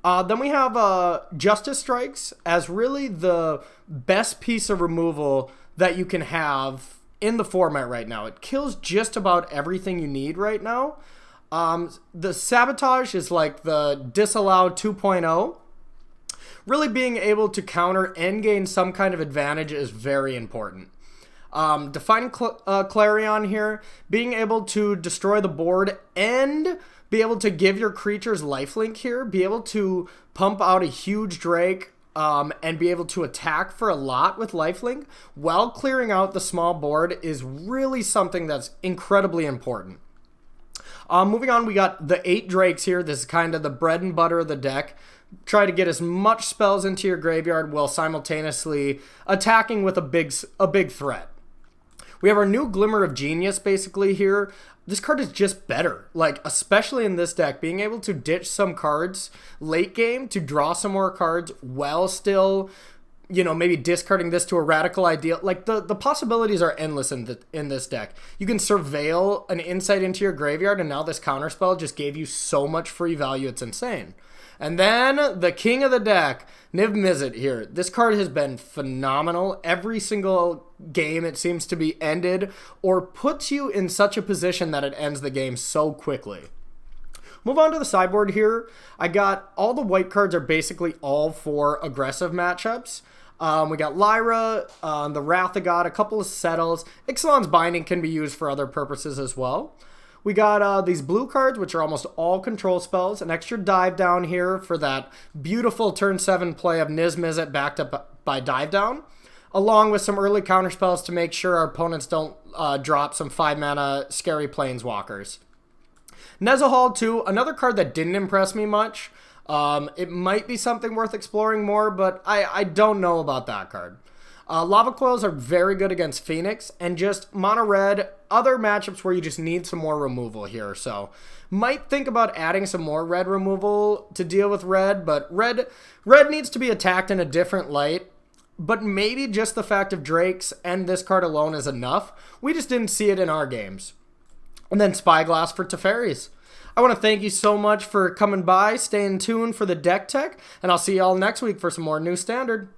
S1: Then we have Justice Strikes as really the best piece of removal that you can have in the format right now. It kills just about everything you need right now. The Sabotage is like the Disallow 2.0. Really being able to counter and gain some kind of advantage is very important. Defining Clarion here, being able to destroy the board and be able to give your creatures lifelink here, be able to pump out a huge Drake, and be able to attack for a lot with lifelink while clearing out the small board is really something that's incredibly important. Moving on, we got the 8 Drakes here. This is kind of the bread and butter of the deck. Try to get as much spells into your graveyard while simultaneously attacking with a big threat. We have our new Glimmer of Genius basically here. This card is just better, especially in this deck, being able to ditch some cards late game to draw some more cards while still, maybe discarding this to a radical idea. The possibilities are endless in this deck. You can surveil an insight into your graveyard, and now this counterspell just gave you so much free value, it's insane. And then the king of the deck, Niv-Mizzet here. This card has been phenomenal. Every single game it seems to be ended or puts you in such a position that it ends the game so quickly. Move on to the sideboard here. I got all the white cards are basically all for aggressive matchups. We got Lyra, the Wrath of God, a couple of Settles. Ixalan's Binding can be used for other purposes as well. We got these blue cards, which are almost all control spells. An extra dive down here for that beautiful turn 7 play of Niv-Mizzet backed up by dive down, along with some early counter spells to make sure our opponents don't drop some 5-mana scary planeswalkers. Nezahal, too, another card that didn't impress me much. It might be something worth exploring more, but I don't know about that card. Lava Coils are very good against Phoenix, and just mono red, other matchups where you just need some more removal here. So might think about adding some more red removal to deal with red, but red needs to be attacked in a different light. But maybe just the fact of Drakes and this card alone is enough. We just didn't see it in our games. And then Spyglass for Teferis. I want to thank you so much for coming by, staying tuned for the deck tech, and I'll see you all next week for some more new Standard.